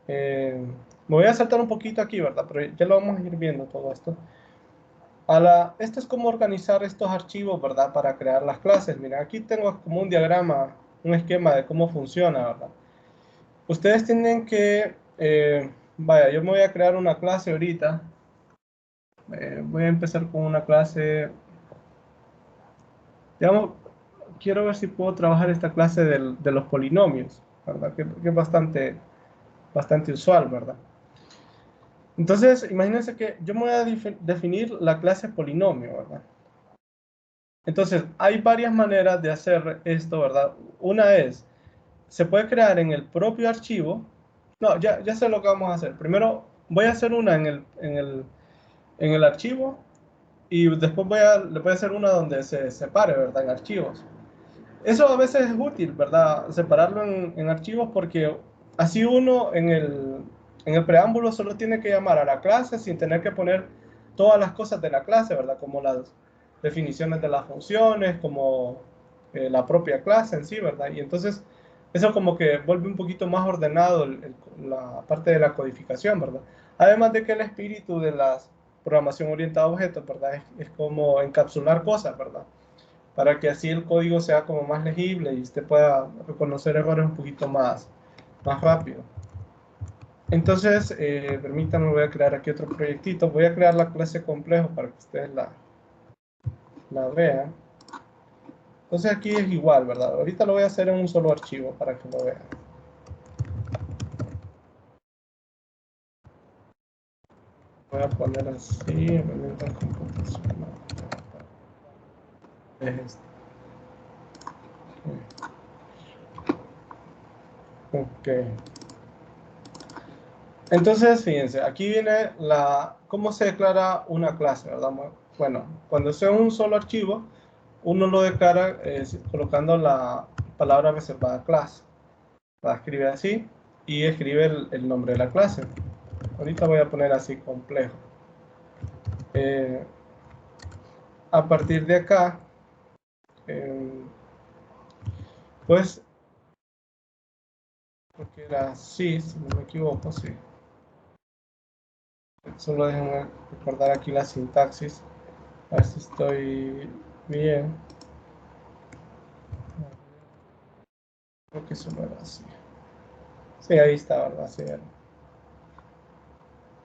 Me voy a saltar un poquito aquí, ¿verdad? Pero ya lo vamos a ir viendo todo esto. Esto es cómo organizar estos archivos, ¿verdad? Para crear las clases. Miren, aquí tengo como un diagrama, un esquema de cómo funciona, ¿verdad? Ustedes tienen que, vaya, yo me voy a crear una clase ahorita. Voy a empezar con una clase, digamos, quiero ver si puedo trabajar esta clase de los polinomios, ¿verdad? Que es bastante usual, ¿verdad? Entonces, imagínense que yo me voy a definir la clase polinomio, ¿verdad? Entonces, hay varias maneras de hacer esto, ¿verdad? Una es, se puede crear en el propio archivo. No, ya sé lo que vamos a hacer. Primero, voy a hacer una en el archivo y después le voy a hacer una donde se separe, ¿verdad? En archivos. Eso a veces es útil, ¿verdad? Separarlo en archivos porque así uno en el preámbulo solo tiene que llamar a la clase sin tener que poner todas las cosas de la clase, ¿verdad? Como las definiciones de las funciones, como la propia clase en sí, ¿verdad? Y entonces eso como que vuelve un poquito más ordenado la parte de la codificación, ¿verdad? Además de que el espíritu de la programación orientada a objetos, ¿verdad? Es como encapsular cosas, ¿verdad? Para que así el código sea como más legible y usted pueda reconocer errores un poquito más rápido. Entonces, permítanme, voy a crear aquí otro proyectito. Voy a crear la clase complejo para que ustedes la vean. Entonces aquí es igual, ¿verdad? Ahorita lo voy a hacer en un solo archivo para que lo vean. Voy a poner así, herramientas computacionales. Es este. Ok. Entonces, fíjense, aquí viene cómo se declara una clase, ¿verdad? Bueno, cuando sea un solo archivo, uno lo declara colocando la palabra reservada clase. La escribe así y escribe el nombre de la clase. Ahorita voy a poner así complejo. A partir de acá, pues, porque era así, si no me equivoco, sí. Solo déjenme recordar aquí la sintaxis, a ver si estoy bien. Creo que solo era así. Sí, ahí está, ¿verdad? Sí,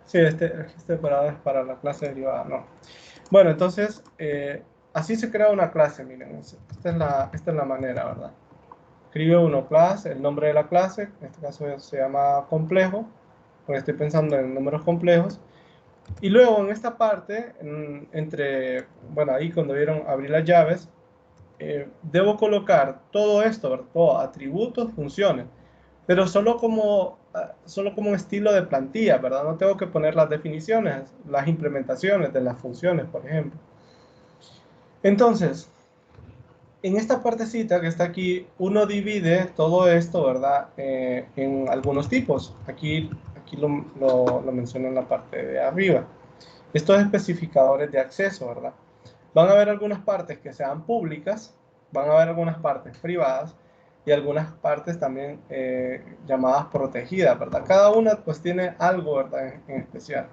sí, este operador es para la clase derivada, no. Bueno, entonces, así se crea una clase, miren, esta es la manera, ¿verdad? Escribe uno clase, el nombre de la clase, en este caso se llama complejo, porque estoy pensando en números complejos. Y luego en esta parte, bueno, ahí cuando vieron abrir las llaves, debo colocar todo esto, ¿verdad? Todo, atributos, funciones, pero solo como un estilo de plantilla, ¿verdad? No tengo que poner las definiciones, las implementaciones de las funciones, por ejemplo. Entonces, en esta partecita que está aquí, uno divide todo esto, ¿verdad? En algunos tipos. Aquí lo menciono en la parte de arriba. Estos especificadores de acceso, ¿verdad? Van a haber algunas partes que sean públicas, van a haber algunas partes privadas y algunas partes también llamadas protegidas, ¿verdad? Cada una pues tiene algo, ¿verdad? En especial.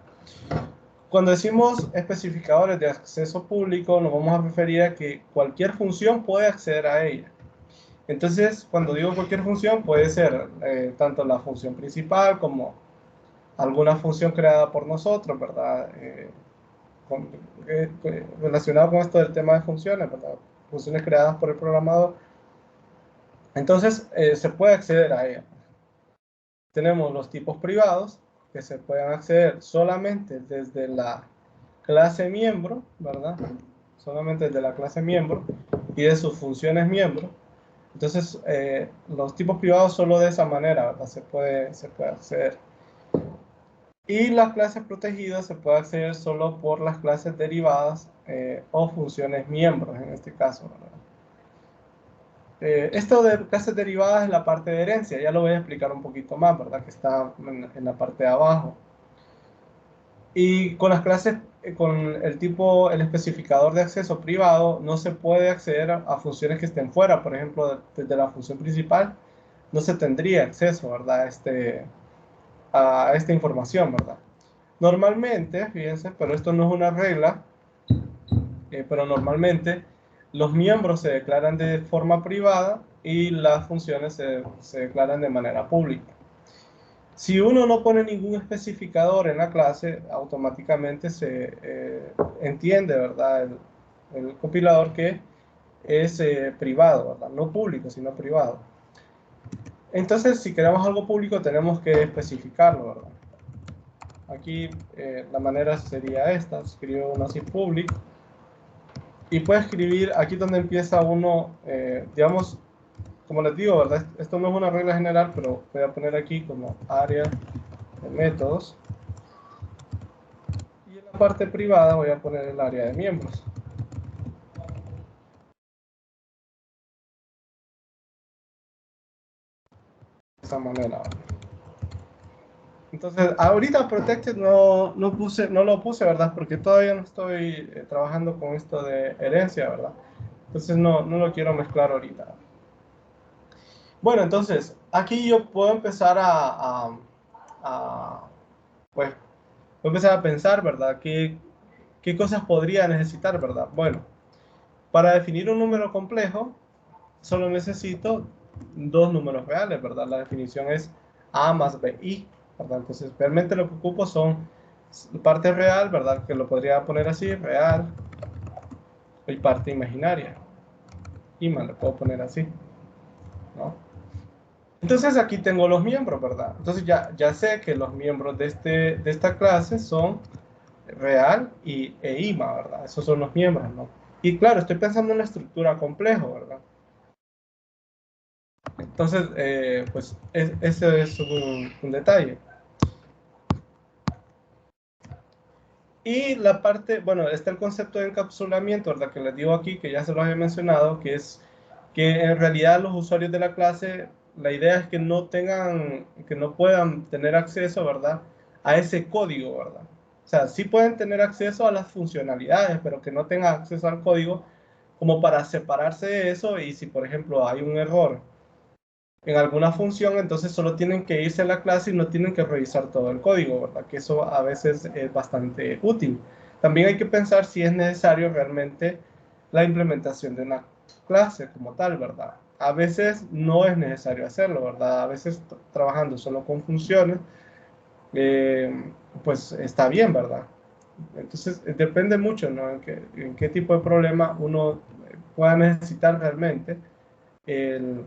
Cuando decimos especificadores de acceso público, nos vamos a referir a que cualquier función puede acceder a ella. Entonces, cuando digo cualquier función, puede ser tanto la función principal como alguna función creada por nosotros, ¿verdad? Relacionado con esto del tema de funciones, ¿verdad? Funciones creadas por el programador. Entonces, se puede acceder a ella. Tenemos los tipos privados, que se pueden acceder solamente desde la clase miembro, ¿verdad? Solamente desde la clase miembro y de sus funciones miembro. Entonces, los tipos privados solo de esa manera, ¿verdad? Se puede acceder. Y las clases protegidas se puede acceder solo por las clases derivadas o funciones miembros, en este caso, ¿verdad? Esto de clases derivadas es la parte de herencia, ya lo voy a explicar un poquito más, ¿verdad? Que está en la parte de abajo. Y con las clases, con el especificador de acceso privado, no se puede acceder a funciones que estén fuera. Por ejemplo, desde la función principal, no se tendría acceso, ¿verdad? A esta información, ¿verdad? Normalmente, fíjense, pero esto no es una regla, pero normalmente los miembros se declaran de forma privada y las funciones se declaran de manera pública. Si uno no pone ningún especificador en la clase, automáticamente se entiende, ¿verdad? El compilador que es privado, ¿verdad? No público, sino privado. Entonces, si queremos algo público, tenemos que especificarlo, ¿verdad? Aquí la manera sería esta, escribo uno así public y puede escribir aquí donde empieza uno, digamos, como les digo, ¿verdad? Esto no es una regla general, pero voy a poner aquí como área de métodos. Y en la parte privada voy a poner el área de miembros. De esta manera. Entonces, ahorita Protected no lo puse, ¿verdad? Porque todavía no estoy trabajando con esto de herencia, ¿verdad? Entonces no lo quiero mezclar ahorita. Bueno, entonces, aquí yo puedo empezar pues, voy a empezar a pensar, ¿verdad? ¿Qué cosas podría necesitar, ¿verdad? Bueno, para definir un número complejo, solo necesito dos números reales, ¿verdad? La definición es A más BI, ¿verdad? Entonces, realmente lo que ocupo son parte real, ¿verdad? Que lo podría poner así, real, y parte imaginaria. Y más lo puedo poner así, ¿no? Entonces aquí tengo los miembros, ¿verdad? Entonces ya sé que los miembros de esta clase son real e IMA, ¿verdad? Esos son los miembros, ¿no? Y claro, estoy pensando en la estructura complejo, ¿verdad? Entonces, pues ese es un detalle. Y la parte, bueno, está el concepto de encapsulamiento, ¿verdad? Que les digo aquí, que ya se los había mencionado, que es que en realidad los usuarios de la clase, la idea es que que no puedan tener acceso, ¿verdad? A ese código, ¿verdad? O sea, sí pueden tener acceso a las funcionalidades, pero que no tengan acceso al código como para separarse de eso y si, por ejemplo, hay un error en alguna función, entonces solo tienen que irse a la clase y no tienen que revisar todo el código, ¿verdad? Que eso a veces es bastante útil. También hay que pensar si es necesario realmente la implementación de una clase como tal, ¿verdad? A veces no es necesario hacerlo, ¿verdad? A veces trabajando solo con funciones, pues está bien, ¿verdad? Entonces, depende mucho, ¿no? En qué tipo de problema uno pueda necesitar realmente el,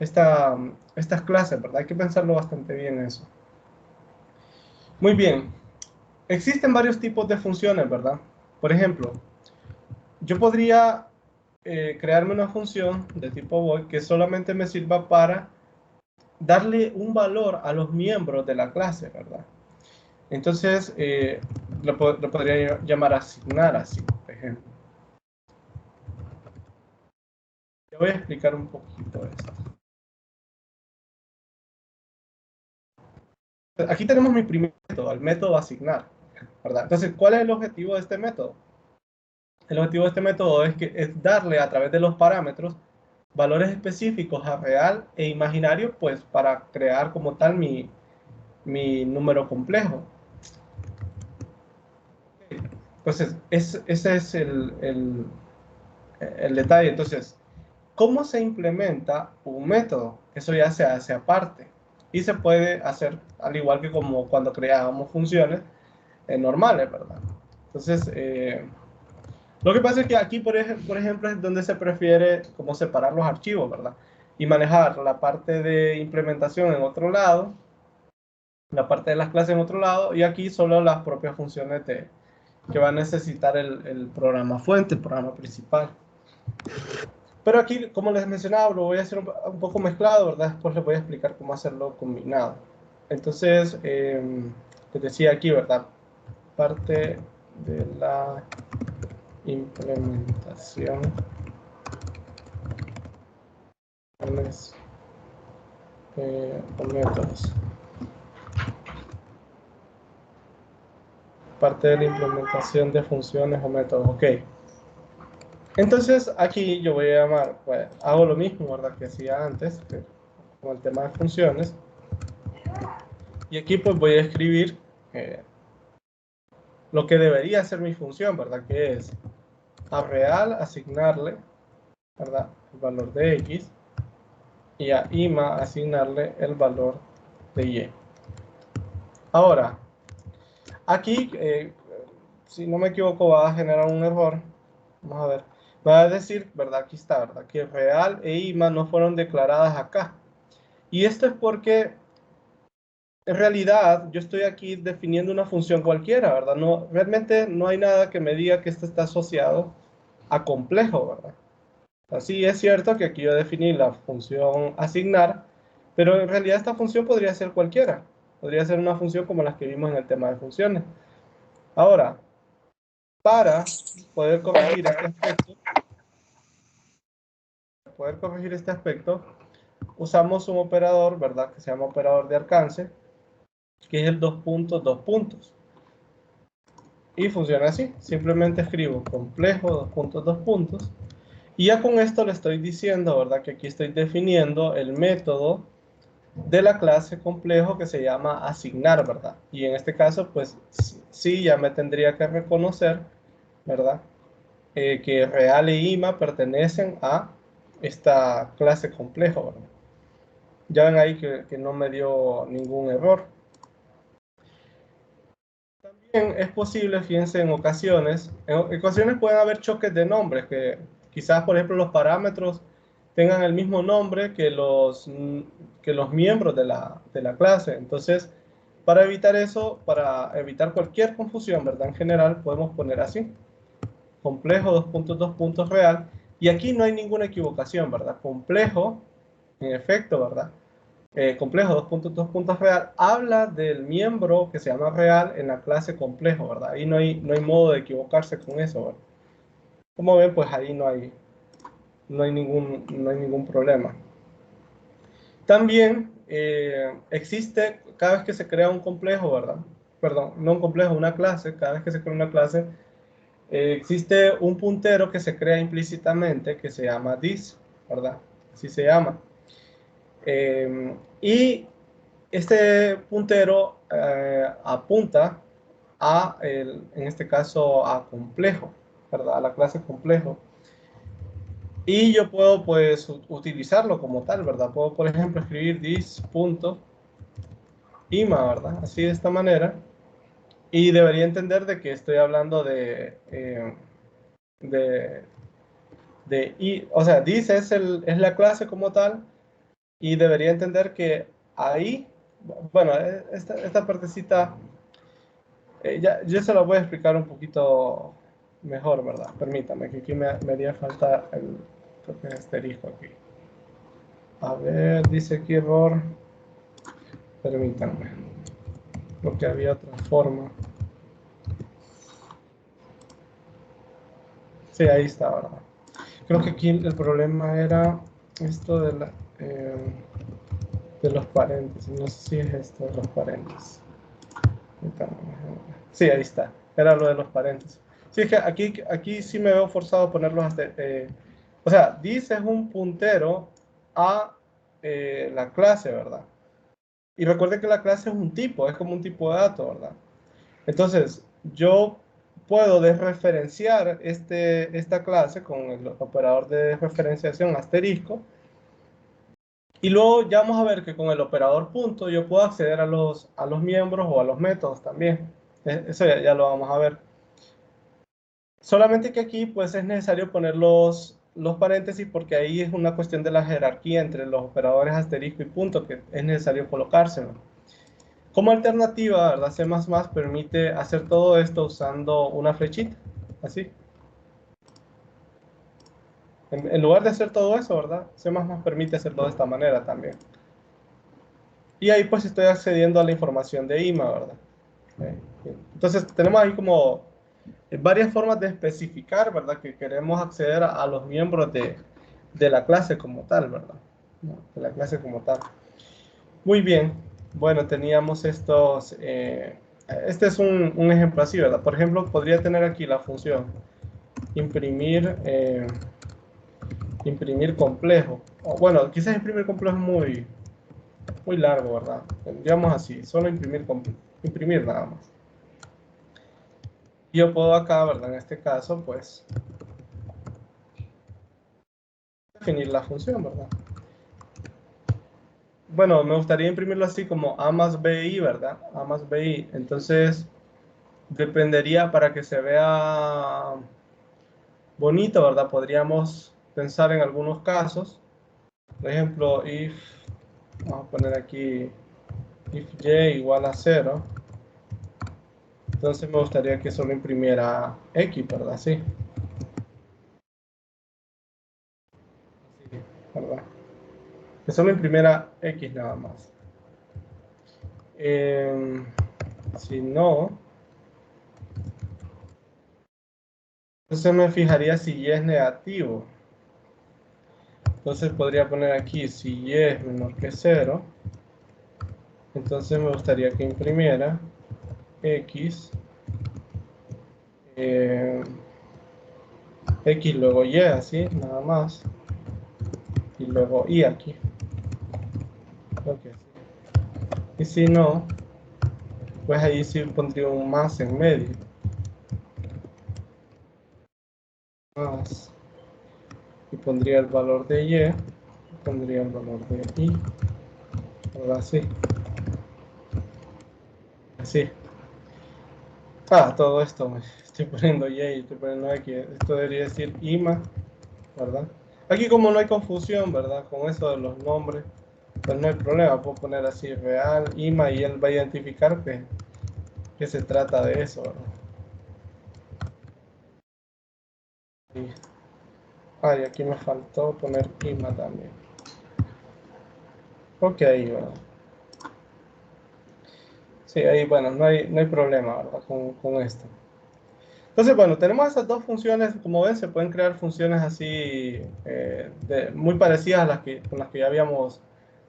estas clases, ¿verdad? Hay que pensarlo bastante bien eso. Muy bien. Existen varios tipos de funciones, ¿verdad? Por ejemplo, yo podría crearme una función de tipo void que solamente me sirva para darle un valor a los miembros de la clase, ¿verdad? Entonces, lo podría llamar asignar así, por ejemplo. Te voy a explicar un poquito esto. Aquí tenemos mi primer método, el método asignar, ¿verdad? Entonces, ¿cuál es el objetivo de este método? El objetivo de este método es darle a través de los parámetros valores específicos a real e imaginario, pues para crear como tal mi número complejo. Entonces, ese es el detalle. Entonces, ¿cómo se implementa un método? Eso ya se hace aparte y se puede hacer al igual que como cuando creábamos funciones normales, ¿verdad? Entonces, lo que pasa es que aquí, por ejemplo, es donde se prefiere como separar los archivos, ¿verdad? Y manejar la parte de implementación en otro lado, la parte de las clases en otro lado, y aquí solo las propias funciones que va a necesitar el programa fuente, el programa principal. Pero aquí, como les mencionaba, lo voy a hacer un poco mezclado, ¿verdad? Después les voy a explicar cómo hacerlo combinado. Entonces, les decía aquí, ¿verdad? Parte de la implementación con métodos. Parte de la implementación de funciones o métodos. Ok. Entonces, aquí yo voy a llamar, pues, hago lo mismo, ¿verdad? Que hacía antes, con el tema de funciones. Y aquí, pues, voy a escribir lo que debería ser mi función, ¿verdad? Que es a real asignarle, ¿verdad? El valor de X. Y a IMA asignarle el valor de Y. Ahora, aquí, si no me equivoco, va a generar un error. Vamos a ver. Va a decir, ¿verdad? Aquí está, ¿verdad? Que real e IMA no fueron declaradas acá. Y esto es porque, en realidad, yo estoy aquí definiendo una función cualquiera, ¿verdad? No, realmente no hay nada que me diga que esto está asociado a complejo, ¿verdad? Así es cierto que aquí yo definí la función asignar, pero en realidad esta función podría ser cualquiera. Podría ser una función como las que vimos en el tema de funciones. Ahora, para poder corregir este aspecto, usamos un operador, ¿verdad? Que se llama operador de alcance, que es el 2 puntos, 2 puntos. Y funciona así. Simplemente escribo complejo, 2 puntos, 2 puntos. Y ya con esto le estoy diciendo, ¿verdad? Que aquí estoy definiendo el método de la clase complejo que se llama asignar, ¿verdad? Y en este caso, pues sí, ya me tendría que reconocer, ¿verdad? Que real e IMA pertenecen a esta clase complejo, ¿verdad? Ya ven ahí que no me dio ningún error. También es posible, fíjense, en ocasiones pueden haber choques de nombres, que quizás, por ejemplo, los parámetros tengan el mismo nombre que los miembros de la clase. Entonces, para evitar eso, para evitar cualquier confusión, ¿verdad? En general, podemos poner así, complejo, 2 puntos, 2 puntos real, y aquí no hay ninguna equivocación, ¿verdad? Complejo, en efecto, ¿verdad? Complejo, 2 puntos, 2 puntos real, habla del miembro que se llama real en la clase complejo, ¿verdad? Ahí no hay modo de equivocarse con eso, ¿verdad? Como ven, pues ahí no hay ningún problema. También existe, cada vez que se crea un complejo, ¿verdad? Perdón, no un complejo, una clase, cada vez que se crea una clase, existe un puntero que se crea implícitamente que se llama this, ¿verdad? Así se llama. Y este puntero apunta en este caso, a complejo, ¿verdad? A la clase complejo. Y yo puedo, pues, utilizarlo como tal, ¿verdad? Puedo, por ejemplo, escribir this.ima, ¿verdad? Así de esta manera. Y debería entender de que estoy hablando o sea, this es la clase como tal, y debería entender que ahí, bueno, esta partecita, yo se la voy a explicar un poquito mejor, ¿verdad? Permítame, que aquí me haría falta el toque de asterisco aquí. A ver, dice aquí error. Permítanme, porque había otra forma. Sí, ahí está, ¿verdad? Creo que aquí el problema era esto de los paréntesis. No sé si es esto de los paréntesis. Sí, ahí está. Era lo de los paréntesis. Sí, es que aquí sí me veo forzado a ponerlos hasta... o sea, dice es un puntero a la clase, ¿verdad? Y recuerde que la clase es un tipo, es como un tipo de dato, ¿verdad? Entonces, yo puedo desreferenciar esta clase con el operador de referenciación asterisco. Y luego ya vamos a ver que con el operador punto yo puedo acceder a los miembros o a los métodos también. Eso ya lo vamos a ver. Solamente que aquí pues es necesario poner los paréntesis porque ahí es una cuestión de la jerarquía entre los operadores asterisco y punto que es necesario colocárselo. Como alternativa, ¿verdad? C++ permite hacer todo esto usando una flechita, así. En lugar de hacer todo eso, ¿verdad? C++ permite hacerlo de esta manera también. Y ahí pues estoy accediendo a la información de IMA, ¿verdad? Entonces tenemos ahí como varias formas de especificar, ¿verdad? Que queremos acceder a los miembros de la clase como tal, ¿verdad? De la clase como tal. Muy bien. Bueno, teníamos estos... este es un ejemplo así, ¿verdad? Por ejemplo, podría tener aquí la función imprimir, imprimir complejo. O, bueno, quizás imprimir complejo es muy largo, ¿verdad? Digamos así, solo imprimir nada más. Yo puedo acá, ¿verdad? En este caso, pues, definir la función, ¿verdad? Bueno, me gustaría imprimirlo así como A más BI, ¿verdad? A más BI. Entonces, dependería para que se vea bonito, ¿verdad? Podríamos pensar en algunos casos. Por ejemplo, vamos a poner aquí, if y igual a 0. Entonces me gustaría que solo imprimiera X, ¿verdad? Sí, ¿verdad? Que solo imprimiera X nada más. Si no, entonces me fijaría si Y es negativo. Entonces podría poner aquí si Y es menor que 0. Entonces me gustaría que imprimiera X, X luego Y, así, nada más. Y luego Y aquí. Okay. Y si no, pues ahí sí pondría un más en medio. Más. Y pondría el valor de Y. Y pondría el valor de Y. Ahora sí. Así. Ah, todo esto me estoy poniendo Y y estoy poniendo X. Esto debería decir IMA, ¿verdad? Aquí como no hay confusión, ¿verdad? Con eso de los nombres, pues no hay problema. Puedo poner así real, IMA, y él va a identificar que se trata de eso, ¿verdad? Y, y aquí me faltó poner IMA también. Ok, ¿verdad? Sí, ahí, bueno, no hay problema, ¿verdad? Con esto. Entonces, bueno, tenemos esas dos funciones. Como ven, se pueden crear funciones así muy parecidas a con las que ya habíamos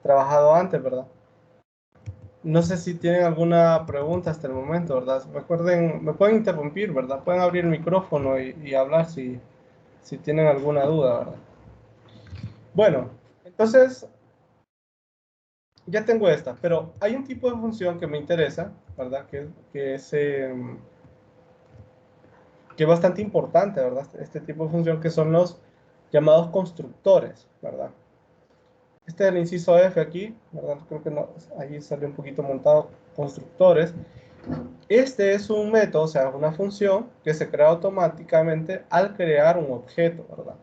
trabajado antes, ¿verdad? No sé si tienen alguna pregunta hasta el momento, ¿verdad? Recuerden, me pueden interrumpir, ¿verdad? Pueden abrir el micrófono y hablar si tienen alguna duda, ¿verdad? Bueno, entonces ya tengo esta, pero hay un tipo de función que me interesa, ¿verdad? Que es bastante importante, ¿verdad? Este tipo de función que son los llamados constructores, ¿verdad? Este es el inciso F aquí, ¿verdad? Creo que no, ahí salió un poquito montado, constructores. Este es un método, o sea, una función que se crea automáticamente al crear un objeto, ¿verdad?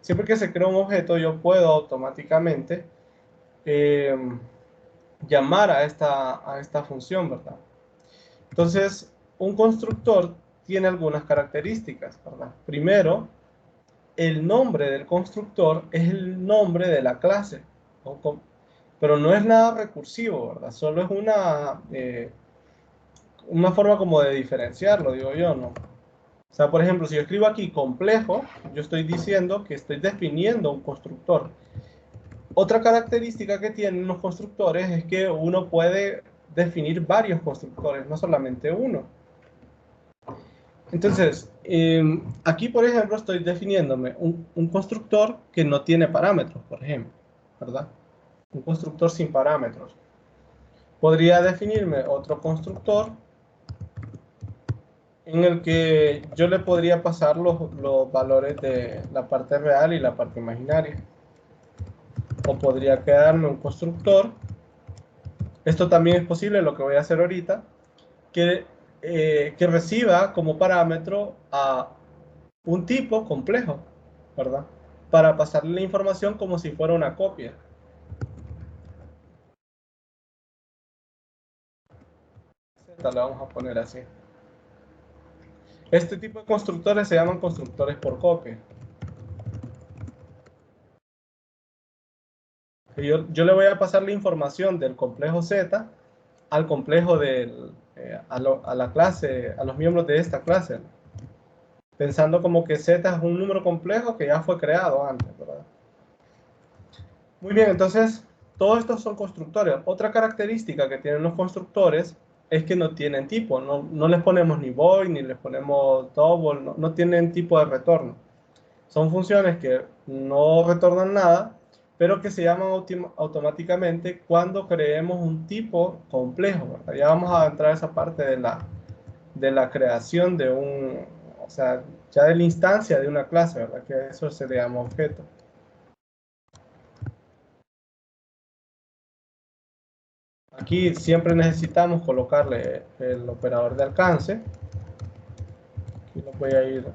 Siempre que se crea un objeto, yo puedo automáticamente llamar a esta función, ¿verdad? Entonces, un constructor tiene algunas características, ¿verdad? Primero, el nombre del constructor es el nombre de la clase, pero no es nada recursivo, ¿verdad? Solo es una forma como de diferenciarlo, digo yo, ¿no? O sea, por ejemplo, si yo escribo aquí complejo, yo estoy diciendo que estoy definiendo un constructor. Otra característica que tienen los constructores es que uno puede definir varios constructores, no solamente uno. Entonces, aquí, por ejemplo, estoy definiéndome un constructor que no tiene parámetros, por ejemplo, ¿verdad? Un constructor sin parámetros. Podría definirme otro constructor en el que yo le podría pasar los valores de la parte real y la parte imaginaria. O podría quedarme un constructor. Esto también es posible, lo que voy a hacer ahorita, que reciba como parámetro a un tipo complejo, ¿verdad? Para pasarle la información como si fuera una copia. Esta le vamos a poner así. Este tipo de constructores se llaman constructores por copia. Yo le voy a pasar la información del complejo Z al complejo a la clase, a los miembros de esta clase, pensando como que Z es un número complejo que ya fue creado antes, ¿verdad? Muy bien, entonces, todos estos son constructores. Otra característica que tienen los constructores es que no tienen tipo, no les ponemos ni void, ni les ponemos double, no tienen tipo de retorno. Son funciones que no retornan nada, pero que se llaman automáticamente cuando creemos un tipo complejo, ¿verdad? Ya vamos a entrar a esa parte de la creación de o sea, ya de la instancia de una clase, ¿verdad? Que eso se le llama objeto. Aquí siempre necesitamos colocarle el operador de alcance. Aquí lo voy a ir.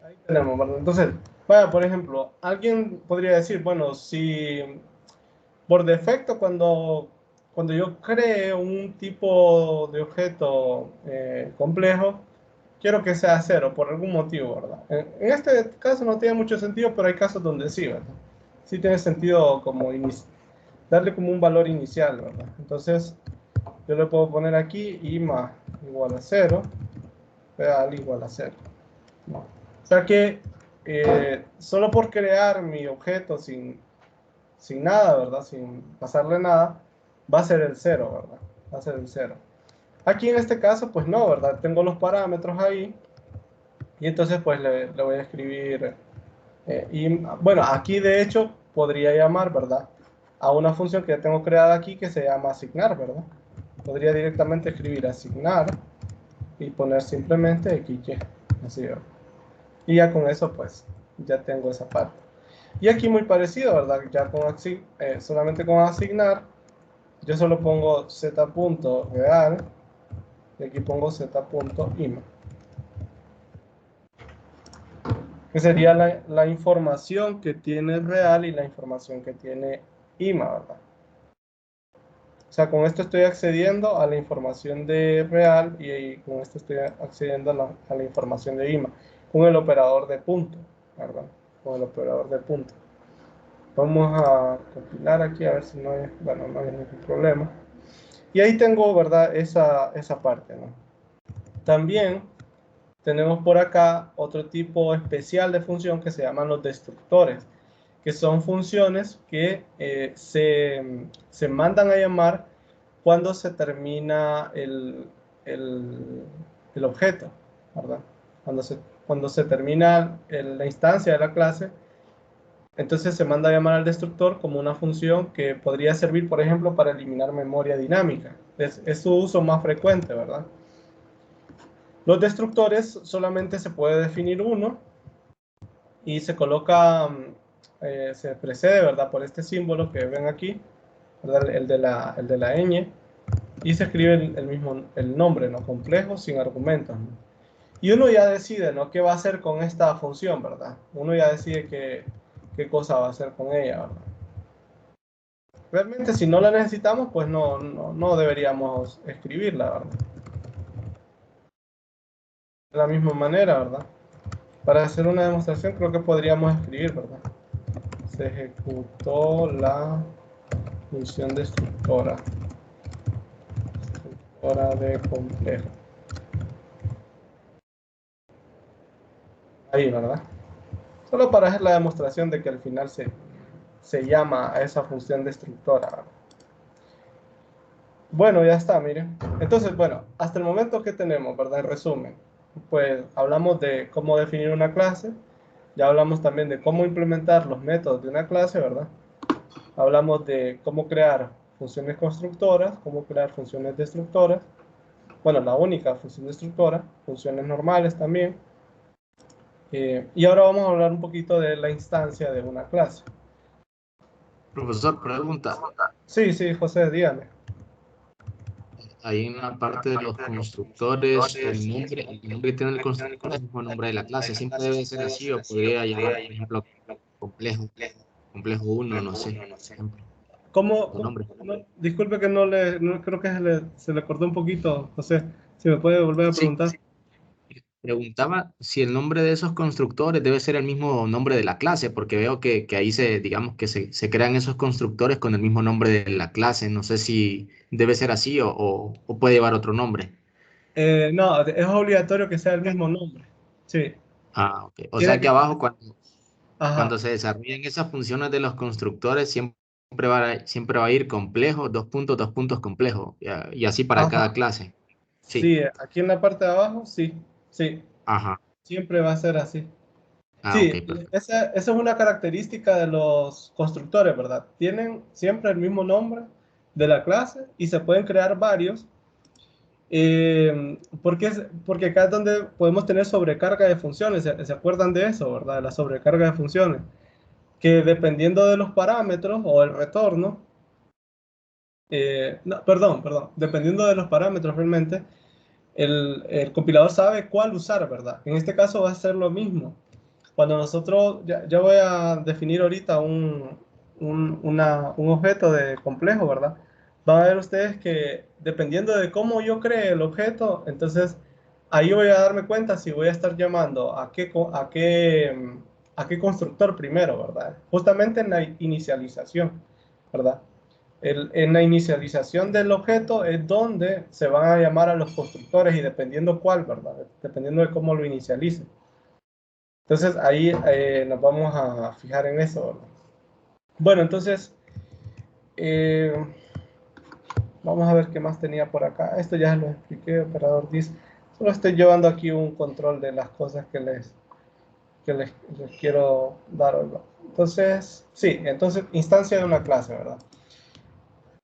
Ahí tenemos, ¿verdad? Entonces, vaya, por ejemplo, alguien podría decir, bueno, si por defecto cuando yo cree un tipo de objeto complejo, quiero que sea cero por algún motivo, ¿verdad? En este caso no tiene mucho sentido, pero hay casos donde sí, ¿verdad? Sí tiene sentido como darle como un valor inicial, ¿verdad? Entonces, yo le puedo poner aquí i más igual a 0, real igual a 0, ¿no? O sea que solo por crear mi objeto sin nada, ¿verdad? Sin pasarle nada, va a ser el 0, ¿verdad? Va a ser el 0. Aquí en este caso, pues no, ¿verdad? Tengo los parámetros ahí y entonces pues le voy a escribir y bueno, aquí de hecho podría llamar, ¿verdad? A una función que ya tengo creada aquí que se llama asignar, ¿verdad? Podría directamente escribir asignar y poner simplemente XY, así, ¿verdad? Y ya con eso pues ya tengo esa parte. Y aquí muy parecido, ¿verdad? Ya solamente con asignar, yo solo pongo z.real y aquí pongo z.ima, que sería la información que tiene real y la información que tiene ima, ¿verdad? O sea, con esto estoy accediendo a la información de real y con esto estoy accediendo a la información de ima, con el operador de punto, ¿verdad? Con el operador de punto. Vamos a compilar aquí a ver si no hay, bueno, no hay ningún problema. Y ahí tengo, ¿verdad? Esa parte, ¿no? También tenemos por acá otro tipo especial de función que se llaman los destructores, que son funciones que se mandan a llamar cuando se termina el objeto, ¿verdad? Cuando se termina la instancia de la clase, entonces se manda a llamar al destructor como una función que podría servir, por ejemplo, para eliminar memoria dinámica. Es su uso más frecuente, ¿verdad? Los destructores solamente se puede definir uno y se coloca, se precede, ¿verdad? Por este símbolo que ven aquí, ¿verdad? El de la ñ, y se escribe el nombre, ¿no? Complejo, sin argumentos, ¿no? Y uno ya decide, ¿no? ¿Qué va a hacer con esta función, ¿verdad? Uno ya decide qué cosa va a hacer con ella, ¿verdad? Realmente si no la necesitamos, pues no deberíamos escribirla, ¿verdad? De la misma manera, ¿verdad? Para hacer una demostración creo que podríamos escribir, ¿verdad? Se ejecutó la función destructora de complejo. Ahí, ¿verdad? Solo para hacer la demostración de que al final se llama a esa función destructora, ¿verdad? Bueno, ya está, miren. Entonces, bueno, hasta el momento que tenemos, ¿verdad? En resumen, pues hablamos de cómo definir una clase, ya hablamos también de cómo implementar los métodos de una clase, ¿verdad? Hablamos de cómo crear funciones constructoras, cómo crear funciones destructoras, bueno, la única función destructora, funciones normales también, y ahora vamos a hablar un poquito de la instancia de una clase. Profesor, pregunta. Sí, sí, José, dígame. Ahí en la parte de los constructores, el nombre que tiene el constructor es el mismo nombre de la clase. Siempre debe ser así o podría llamar, por ejemplo, complejo, complejo uno, no sé, por ejemplo, su nombre. Disculpe que creo que se le cortó un poquito, José. Si me puede volver a Sí, preguntar. preguntaba si el nombre de esos constructores debe ser el mismo nombre de la clase, porque veo que ahí digamos que se crean esos constructores con el mismo nombre de la clase. No sé si debe ser así o puede llevar otro nombre. No, es obligatorio que sea el mismo nombre. Sí, Ah, ok. O tiene sea que que... abajo Ajá, cuando se desarrollen esas funciones de los constructores, siempre va a ir complejo, dos puntos complejo, y así para cada ajá. clase. Sí. Sí, aquí en la parte de abajo, sí, sí, Ajá. siempre va a ser así. Ah, Sí, ok, perfecto. esa es una característica de los constructores, ¿verdad? Tienen siempre el mismo nombre de la clase y se pueden crear varios. Porque acá es donde podemos tener sobrecarga de funciones. ¿Se acuerdan de eso, verdad? De la sobrecarga de funciones. Que dependiendo de los parámetros o el retorno, no, perdón, dependiendo de los parámetros realmente, el compilador sabe cuál usar, ¿verdad? En este caso va a ser lo mismo. Cuando nosotros, ya voy a definir ahorita un objeto de complejo, ¿verdad? Van a ver ustedes que dependiendo de cómo yo cree el objeto, entonces ahí voy a darme cuenta si voy a estar llamando a qué constructor primero, ¿verdad? Justamente en la inicialización, ¿verdad? En la inicialización del objeto es donde se van a llamar a los constructores y dependiendo cuál, ¿verdad? Dependiendo de cómo lo inicialice. Entonces ahí nos vamos a fijar en eso, ¿verdad? Bueno, entonces eh, vamos a ver qué más tenía por acá. Esto ya lo expliqué, operador disk. Solo estoy llevando aquí un control de las cosas que les quiero dar hoy, ¿verdad? Entonces, sí, entonces instancia de una clase, ¿verdad?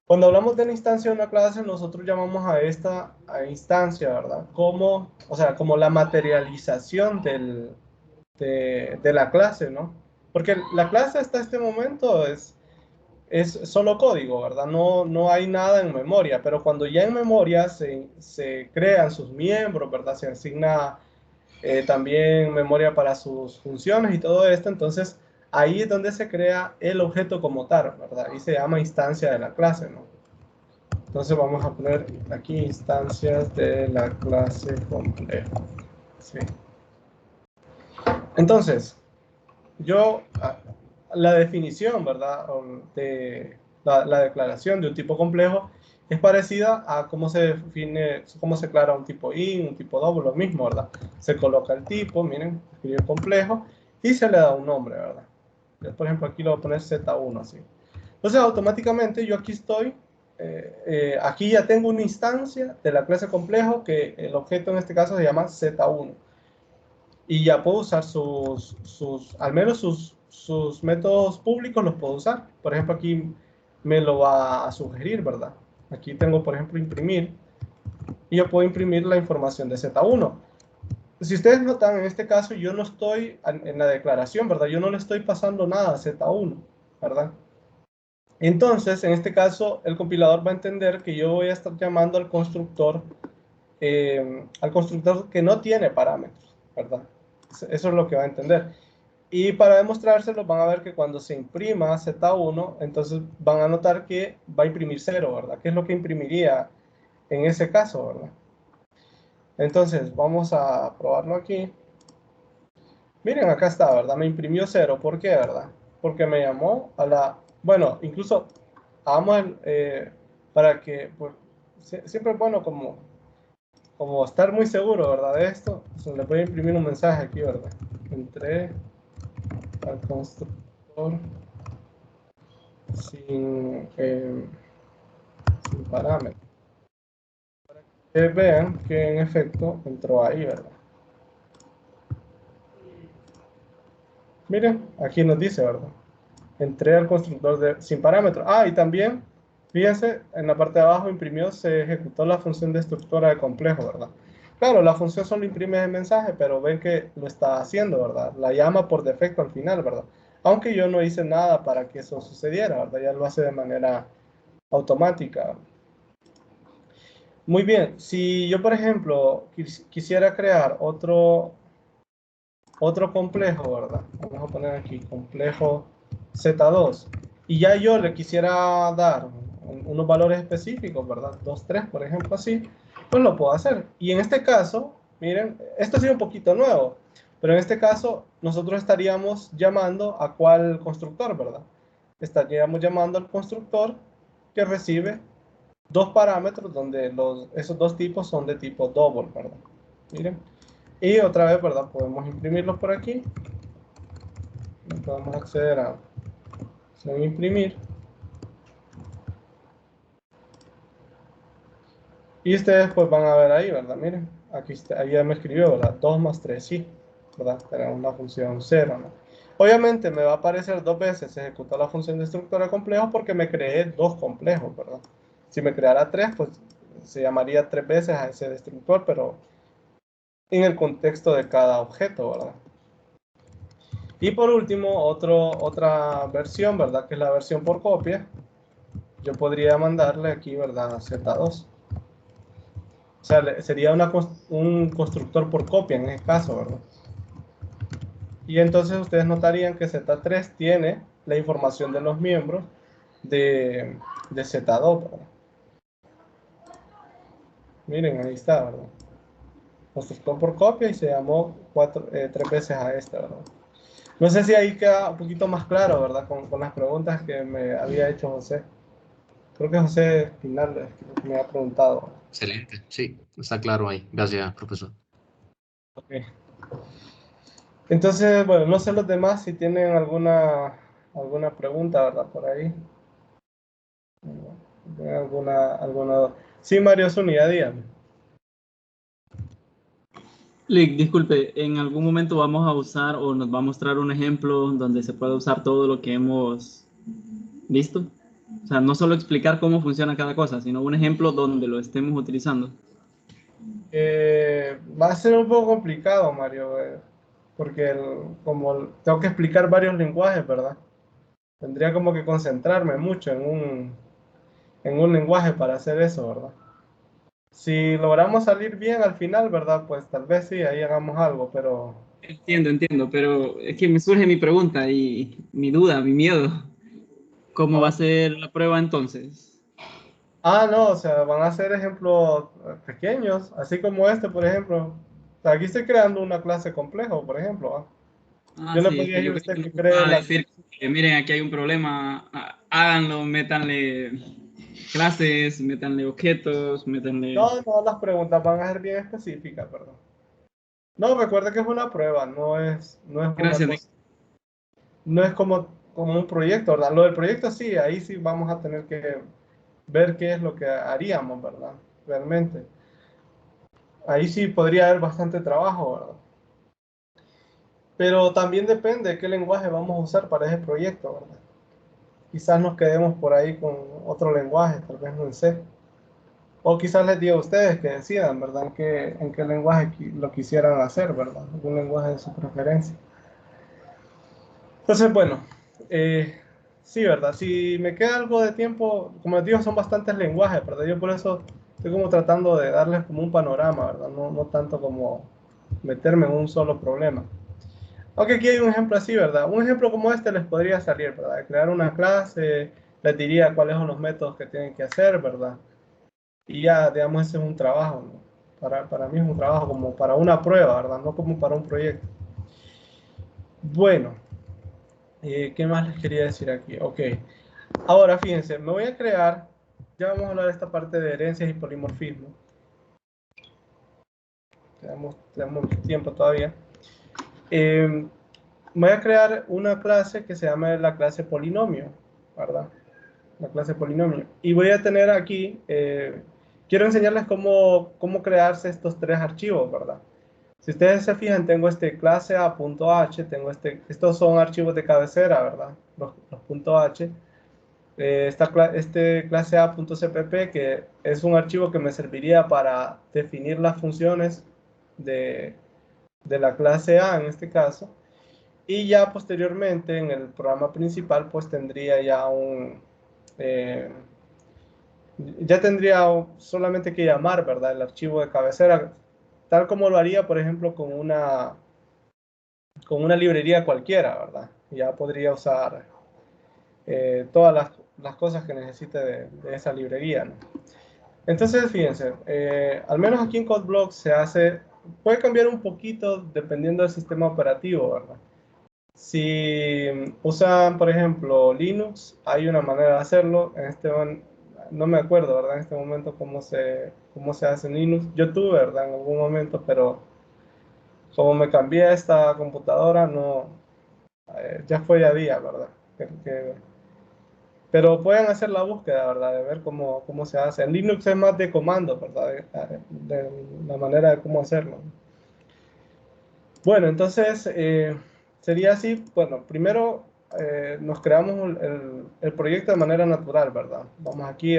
Cuando hablamos de la instancia de una clase, nosotros llamamos a esta instancia, ¿verdad? O sea, como la materialización de la clase, ¿no? Porque la clase hasta este momento es solo código, ¿verdad? No hay nada en memoria, pero cuando ya en memoria se crean sus miembros, ¿verdad? Se asigna también memoria para sus funciones y todo esto, entonces ahí es donde se crea el objeto como tal, ¿verdad? Y se llama instancia de la clase, ¿no? Entonces vamos a poner aquí instancias de la clase complejo. Sí. Entonces, la definición, ¿verdad? De la declaración de un tipo complejo es parecida a cómo se define, cómo se declara un tipo in, un tipo double, lo mismo, ¿verdad? Se coloca el tipo, miren, escribe complejo, y se le da un nombre, ¿verdad? Por ejemplo, aquí lo voy a poner Z1, así. Entonces, automáticamente yo aquí aquí ya tengo una instancia de la clase complejo que el objeto en este caso se llama Z1 y ya puedo usar al menos sus sus métodos públicos los puedo usar. Por ejemplo, aquí me lo va a sugerir, ¿verdad? Aquí tengo, por ejemplo, imprimir. Y yo puedo imprimir la información de Z1. Si ustedes notan, en este caso yo no estoy en la declaración, ¿verdad? Yo no le estoy pasando nada a Z1, ¿verdad? Entonces, en este caso, el compilador va a entender que yo voy a estar llamando al constructor que no tiene parámetros, ¿verdad? Eso es lo que va a entender. Y para demostrárselo, van a ver que cuando se imprima Z1, entonces van a notar que va a imprimir 0, ¿verdad? ¿Qué es lo que imprimiría en ese caso, ¿verdad? Entonces, vamos a probarlo aquí. Miren, acá está, ¿verdad? Me imprimió 0. ¿Por qué, verdad? Porque me llamó a la... Bueno, incluso hagamos para que... Pues, siempre es bueno como estar muy seguro, ¿verdad? De esto. Entonces, le voy a imprimir un mensaje aquí, ¿verdad? Entré al constructor sin parámetros. Para que vean que en efecto entró ahí, ¿verdad? Miren, aquí nos dice, ¿verdad? Entré al constructor sin parámetros. Ah, y también, fíjense, en la parte de abajo imprimió, se ejecutó la función destructora de complejo, ¿verdad? Claro, la función solo imprime el mensaje, pero ven que lo está haciendo, ¿verdad? La llama por defecto al final, ¿verdad? Aunque yo no hice nada para que eso sucediera, ¿verdad? Ya lo hace de manera automática. Muy bien, si yo, por ejemplo, quisiera crear otro complejo, ¿verdad? Vamos a poner aquí complejo Z2. Y ya yo le quisiera dar unos valores específicos, ¿verdad? 2, 3, por ejemplo, así. Pues lo puedo hacer. Y en este caso, miren, esto sí es un poquito nuevo. Pero en este caso, nosotros estaríamos llamando a cuál constructor, ¿verdad? Estaríamos llamando al constructor que recibe dos parámetros donde esos dos tipos son de tipo double, ¿verdad? Miren. Y otra vez, ¿verdad? Podemos imprimirlos por aquí. Podemos acceder a opción imprimir. Y ustedes pues van a ver ahí, ¿verdad? Miren, aquí está, ahí ya me escribió, ¿verdad? 2 más 3, sí, ¿verdad? Tenemos una función 0, ¿no? Obviamente me va a aparecer dos veces ejecutar la función destructora de complejos porque me creé dos complejos, ¿verdad? Si me creara 3, pues se llamaría 3 veces a ese destructor, pero en el contexto de cada objeto, ¿verdad? Y por último, otra versión, ¿verdad? Que es la versión por copia. Yo podría mandarle aquí, ¿verdad? Z2. O sea, sería un constructor por copia en este caso, ¿verdad? Y entonces ustedes notarían que Z3 tiene la información de los miembros de Z2, ¿verdad? Miren, ahí está, ¿verdad? Constructor por copia y se llamó 3 veces a este, ¿verdad? No sé si ahí queda un poquito más claro, ¿verdad? Con las preguntas que me había hecho José. Creo que José Pinal me ha preguntado. Excelente, sí, está claro ahí. Gracias, profesor. Okay. Entonces, bueno, no sé los demás si tienen alguna pregunta, ¿verdad? Por ahí. ¿Alguna? Sí, Mario Zúñiga, dígame. Lick, disculpe, en algún momento vamos a usar o nos va a mostrar un ejemplo donde se pueda usar todo lo que hemos visto. O sea, no solo explicar cómo funciona cada cosa, sino un ejemplo donde lo estemos utilizando. Va a ser un poco complicado, Mario, porque como tengo que explicar varios lenguajes, ¿verdad? Tendría como que concentrarme mucho en un lenguaje para hacer eso, ¿verdad? Si logramos salir bien al final, ¿verdad? Pues tal vez sí, ahí hagamos algo, pero... Entiendo, pero es que me surge mi pregunta y mi duda, mi miedo. ¿Cómo va a ser la prueba entonces? Ah, no, o sea, van a ser ejemplos pequeños, así como este, por ejemplo. O sea, aquí estoy creando una clase compleja, por ejemplo. Ah, Yo le sí, es podría que decir yo a creí usted que que nos cree iba a la... decir que miren, aquí hay un problema, háganlo, métanle clases, métanle objetos, métanle... No, las preguntas van a ser bien específicas, perdón. No, recuerda que es una prueba, no es una Gracias, Nick. cosa, no es como un proyecto, ¿verdad? Lo del proyecto sí, ahí sí vamos a tener que ver qué es lo que haríamos, ¿verdad? Realmente. Ahí sí podría haber bastante trabajo, ¿verdad? Pero también depende de qué lenguaje vamos a usar para ese proyecto, ¿verdad? Quizás nos quedemos por ahí con otro lenguaje, tal vez no en C. O quizás les diga a ustedes que decidan, ¿verdad? En qué lenguaje lo quisieran hacer, ¿verdad? Algún lenguaje de su preferencia. Entonces, bueno, sí, ¿verdad? Si me queda algo de tiempo, como les digo, son bastantes lenguajes, ¿verdad? Yo por eso estoy como tratando de darles como un panorama, ¿verdad? No tanto como meterme en un solo problema. Aunque aquí hay un ejemplo así, ¿verdad? Un ejemplo como este les podría salir, ¿verdad? Crear una clase, les diría cuáles son los métodos que tienen que hacer, ¿verdad? Y ya, digamos, ese es un trabajo, ¿no? Para mí es un trabajo como para una prueba, ¿verdad? No como para un proyecto. Bueno, ¿qué más les quería decir aquí? Ok, ahora fíjense, me voy a crear, ya vamos a hablar de esta parte de herencias y polimorfismo. Tenemos tiempo todavía. Voy a crear una clase que se llama la clase polinomio, ¿verdad? La clase polinomio. Y voy a tener aquí, quiero enseñarles cómo crearse estos tres archivos, ¿verdad? Si ustedes se fijan, tengo este clase A.h, tengo estos son archivos de cabecera, ¿verdad? Los .h. Este clase A.cpp, que es un archivo que me serviría para definir las funciones de, de la clase A en este caso. Y ya posteriormente en el programa principal pues tendría ya ya tendría solamente que llamar, ¿verdad? El archivo de cabecera, tal como lo haría, por ejemplo, con una librería cualquiera, ¿verdad? Ya podría usar todas las cosas que necesite de esa librería, ¿no? Entonces, fíjense, al menos aquí en CodeBlocks puede cambiar un poquito dependiendo del sistema operativo, ¿verdad? Si usan, por ejemplo, Linux, hay una manera de hacerlo. No me acuerdo, ¿verdad? En este momento cómo se hace en Linux. Yo tuve, ¿verdad? En algún momento, pero como me cambié a esta computadora, no, ya fue ya día, ¿verdad? Pero pueden hacer la búsqueda, ¿verdad? De ver cómo se hace. En Linux es más de comando, ¿verdad? De la manera de cómo hacerlo. Bueno, entonces sería así. Bueno, primero nos creamos el proyecto de manera natural, ¿verdad? Vamos aquí,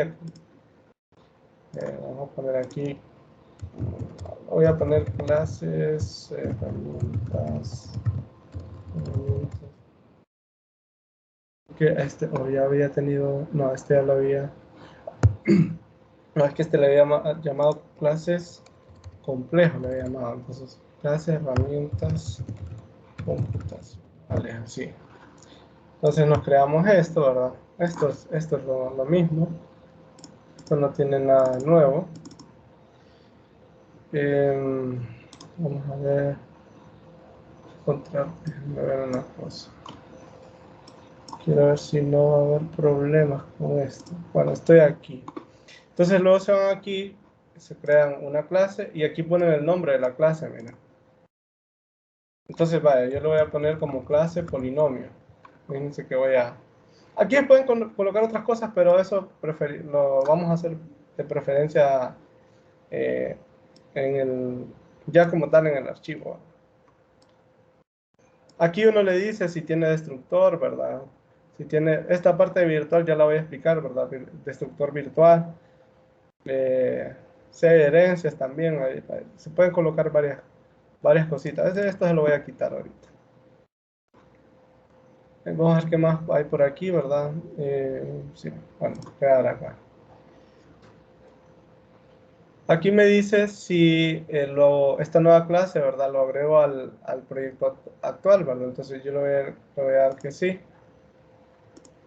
vamos a poner aquí, voy a poner clases, herramientas, que ya había tenido, no, este ya lo había, no, es que este le había llamado clases complejo, le había llamado, entonces, clases, herramientas, computacionales, así. Entonces nos creamos esto, ¿verdad? Esto es lo mismo. Esto no tiene nada nuevo. Vamos a ver. Déjenme ver una cosa. Quiero ver si no va a haber problemas con esto. Bueno, estoy aquí. Entonces luego se van aquí, se crean una clase y aquí ponen el nombre de la clase, miren. Entonces, vaya, yo lo voy a poner como clase polinomio. Fíjense que aquí pueden colocar otras cosas, pero eso lo vamos a hacer de preferencia eh, ya como tal en el archivo. Aquí uno le dice si tiene destructor, ¿verdad? Si tiene esta parte virtual, ya la voy a explicar, ¿verdad? Destructor virtual. Si hay herencias también, se pueden colocar varias cositas. Esto se lo voy a quitar ahorita. Vamos a ver qué más hay por aquí, ¿verdad? Sí, bueno, quedar acá. Aquí me dice si esta nueva clase, ¿verdad? Lo agrego al proyecto actual, ¿verdad? Entonces yo le voy a dar que sí.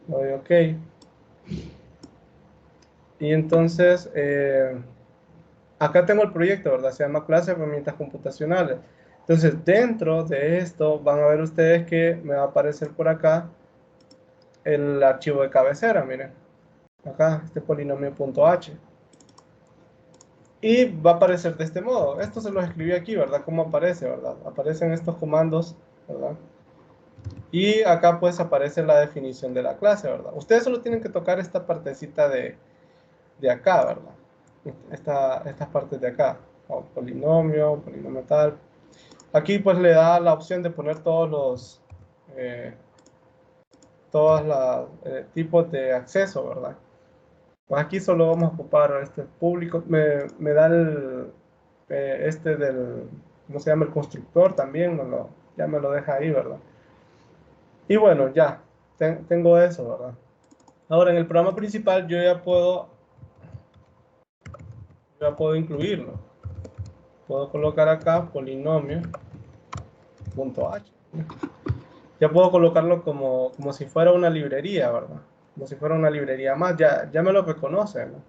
Le doy OK. Y entonces, acá tengo el proyecto, ¿verdad? Se llama clase herramientas computacionales. Entonces, dentro de esto van a ver ustedes que me va a aparecer por acá el archivo de cabecera, miren. Acá, este polinomio.h. Y va a aparecer de este modo. Esto se lo escribí aquí, ¿verdad? ¿Cómo aparece, verdad? Aparecen estos comandos, ¿verdad? Y acá pues aparece la definición de la clase, ¿verdad? Ustedes solo tienen que tocar esta partecita de acá, ¿verdad? Estas partes de acá. Polinomio tal. Aquí pues le da la opción de poner todos los tipos de acceso, ¿verdad? Pues aquí solo vamos a ocupar este público. Me da este del, ¿cómo se llama? El constructor también, ya me lo deja ahí, ¿verdad? Y bueno, ya, tengo eso, ¿verdad? Ahora en el programa principal yo ya puedo incluirlo. Puedo colocar acá polinomio.h. Ya puedo colocarlo como si fuera una librería, ¿verdad? Como si fuera una librería más, ya me lo reconoce, ¿no?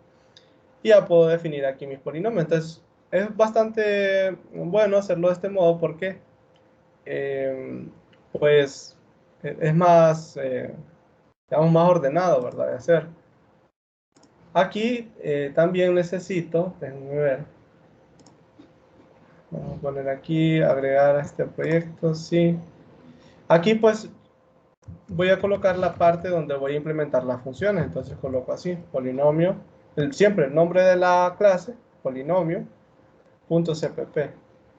Y ya puedo definir aquí mis polinomios. Entonces, es bastante bueno hacerlo de este modo porque, pues, es más, digamos, más ordenado, ¿verdad? De hacer. Aquí también necesito, déjenme ver, vamos a poner aquí, agregar a este proyecto, sí. Aquí, pues, voy a colocar la parte donde voy a implementar las funciones. Entonces coloco así, polinomio, siempre el nombre de la clase, polinomio.cpp.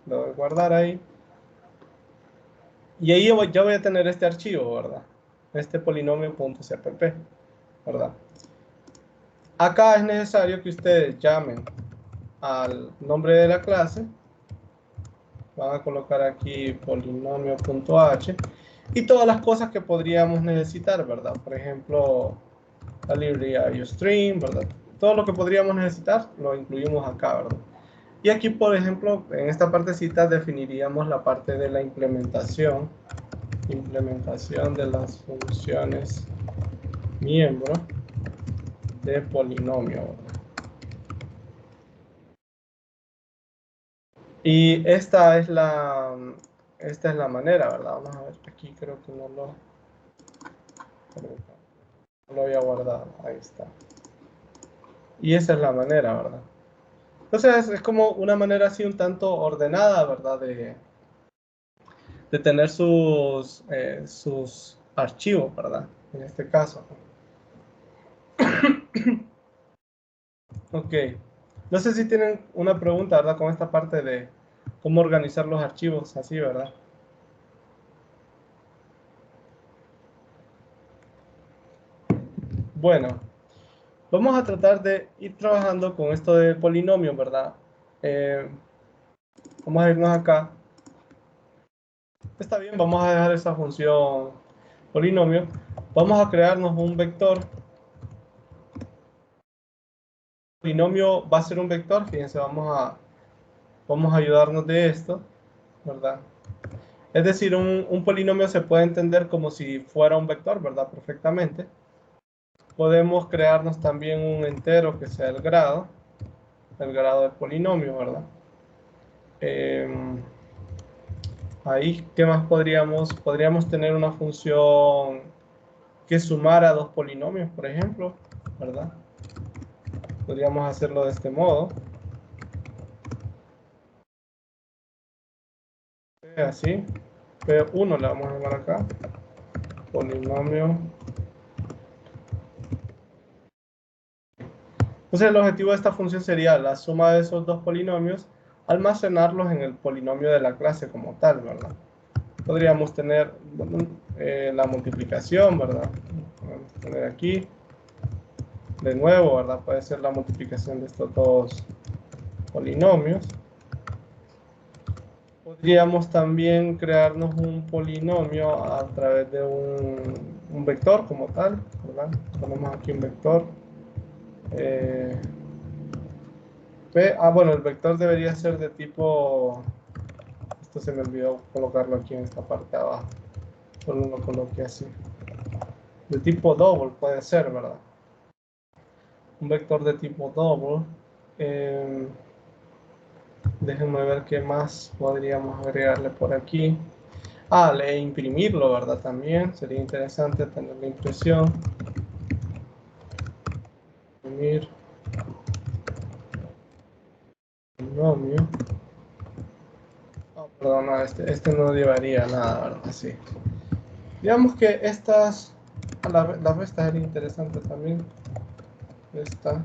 Lo voy a guardar ahí. Y ahí ya voy a tener este archivo, ¿verdad? Este polinomio.cpp, ¿verdad? Acá es necesario que ustedes llamen al nombre de la clase. Van a colocar aquí polinomio.h y todas las cosas que podríamos necesitar, ¿verdad? Por ejemplo, la librería IOStream, ¿verdad? Todo lo que podríamos necesitar lo incluimos acá, ¿verdad? Y aquí, por ejemplo, en esta partecita definiríamos la parte de la implementación de las funciones miembro de polinomio, ¿verdad? Y esta es la manera, ¿verdad? Vamos a ver, aquí creo que no lo había guardado, ahí está. Y esa es la manera, ¿verdad? Entonces es como una manera así un tanto ordenada, ¿verdad? De tener sus archivos, ¿verdad? En este caso. Ok. No sé si tienen una pregunta, ¿verdad? Con esta parte de cómo organizar los archivos, así, ¿verdad? Bueno, vamos a tratar de ir trabajando con esto de polinomios, ¿verdad? Vamos a irnos acá. Está bien, vamos a dejar esa función polinomio. Vamos a crearnos un vector. Polinomio va a ser un vector, fíjense, vamos a ayudarnos de esto, ¿verdad? Es decir, un polinomio se puede entender como si fuera un vector, ¿verdad? Perfectamente. Podemos crearnos también un entero que sea el grado del polinomio, ¿verdad? Ahí, ¿qué más podríamos? Podríamos tener una función que sumara dos polinomios, por ejemplo, ¿verdad? Podríamos hacerlo de este modo. Así. P1 le vamos a llamar acá. Polinomio. Entonces el objetivo de esta función sería la suma de esos dos polinomios, almacenarlos en el polinomio de la clase como tal, ¿verdad? Podríamos tener la multiplicación, ¿verdad? Vamos a poner aquí. De nuevo, ¿verdad? Puede ser la multiplicación de estos dos polinomios. Podríamos también crearnos un polinomio a través de un vector como tal, ¿verdad? Ponemos aquí un vector. Bueno, el vector debería ser de tipo... Esto se me olvidó colocarlo aquí en esta parte de abajo. Solo lo coloqué así. De tipo double puede ser, ¿verdad? Un vector de tipo double. Déjenme ver qué más podríamos agregarle por aquí. Imprimirlo, ¿verdad? También sería interesante tener la impresión. Imprimir polinomio. Perdón, no, este no llevaría nada, ¿verdad? Sí. Digamos que estas, la resta sería interesante también. Esta.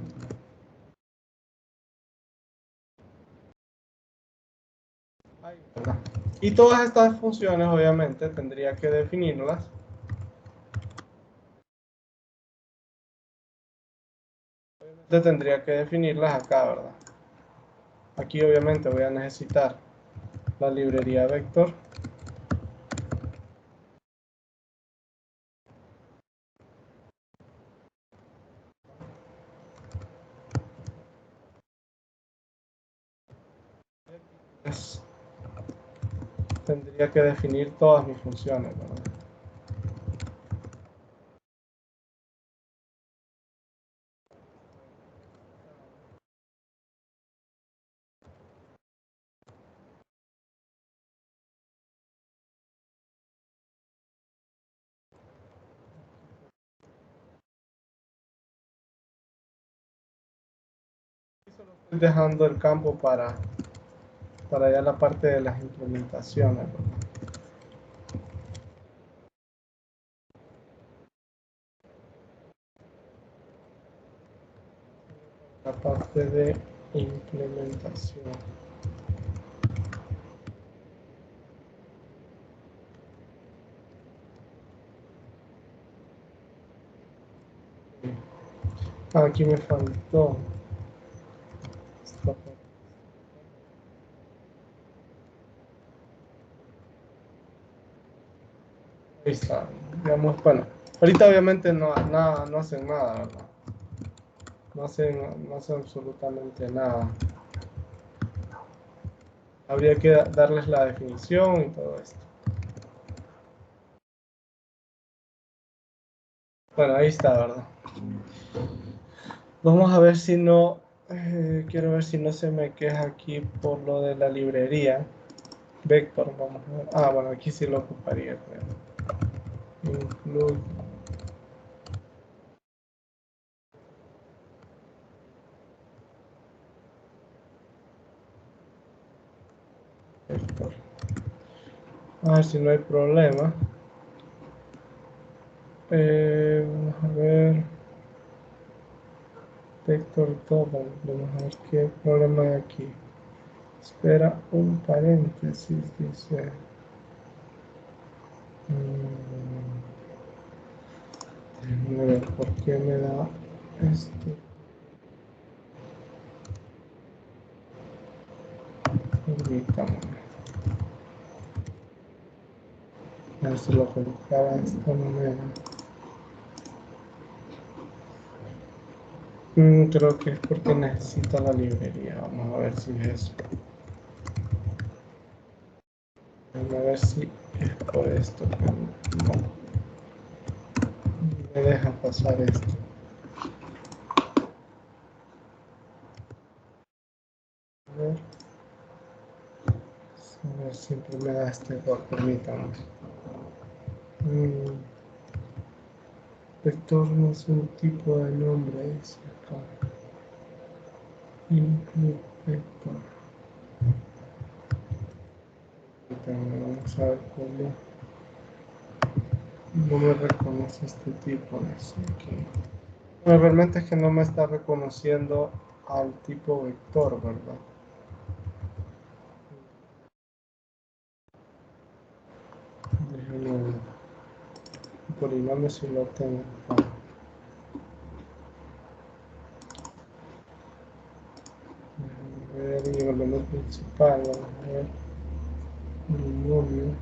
¿verdad? Y todas estas funciones, obviamente, tendría que definirlas. Tendría que definirlas acá, ¿verdad? Aquí, obviamente, voy a necesitar la librería vector. Tendría que definir todas mis funciones, ¿verdad? Solo estoy dejando el campo para ya la parte de las implementaciones, ¿verdad? La parte de implementación. Aquí me faltó esta parte. Ahí está, digamos, bueno, ahorita obviamente no hacen nada, ¿verdad? No hacen absolutamente nada. Habría que darles la definición y todo esto. Bueno, ahí está, ¿verdad? Vamos a ver si no, quiero ver si no se me queja aquí por lo de la librería. Vector, vamos a ver. Ah, bueno, aquí sí lo ocuparía, creo. Include. Vector. A ver si no hay problema. Vamos a ver. Vector double. Vamos a ver qué problema hay aquí. Espera un paréntesis, dice. Déjame ver por qué me da esto. Permítame. A ver si lo colocaba de esta manera. Creo que es porque necesita la librería. Vamos a ver si es eso. Vamos a ver si es por esto que no me deja pasar esto. A ver, siempre me da este error, permítame. Vector no es un tipo de nombre, dice acá. Include vector. Vamos a ver cómo no me reconoce este tipo. Bueno, realmente es que no me está reconociendo al tipo vector, ¿verdad? Déjenme ver. El polinomio si lo tengo. Déjenme ver y el menú principal. Vamos a ver. Polinomio.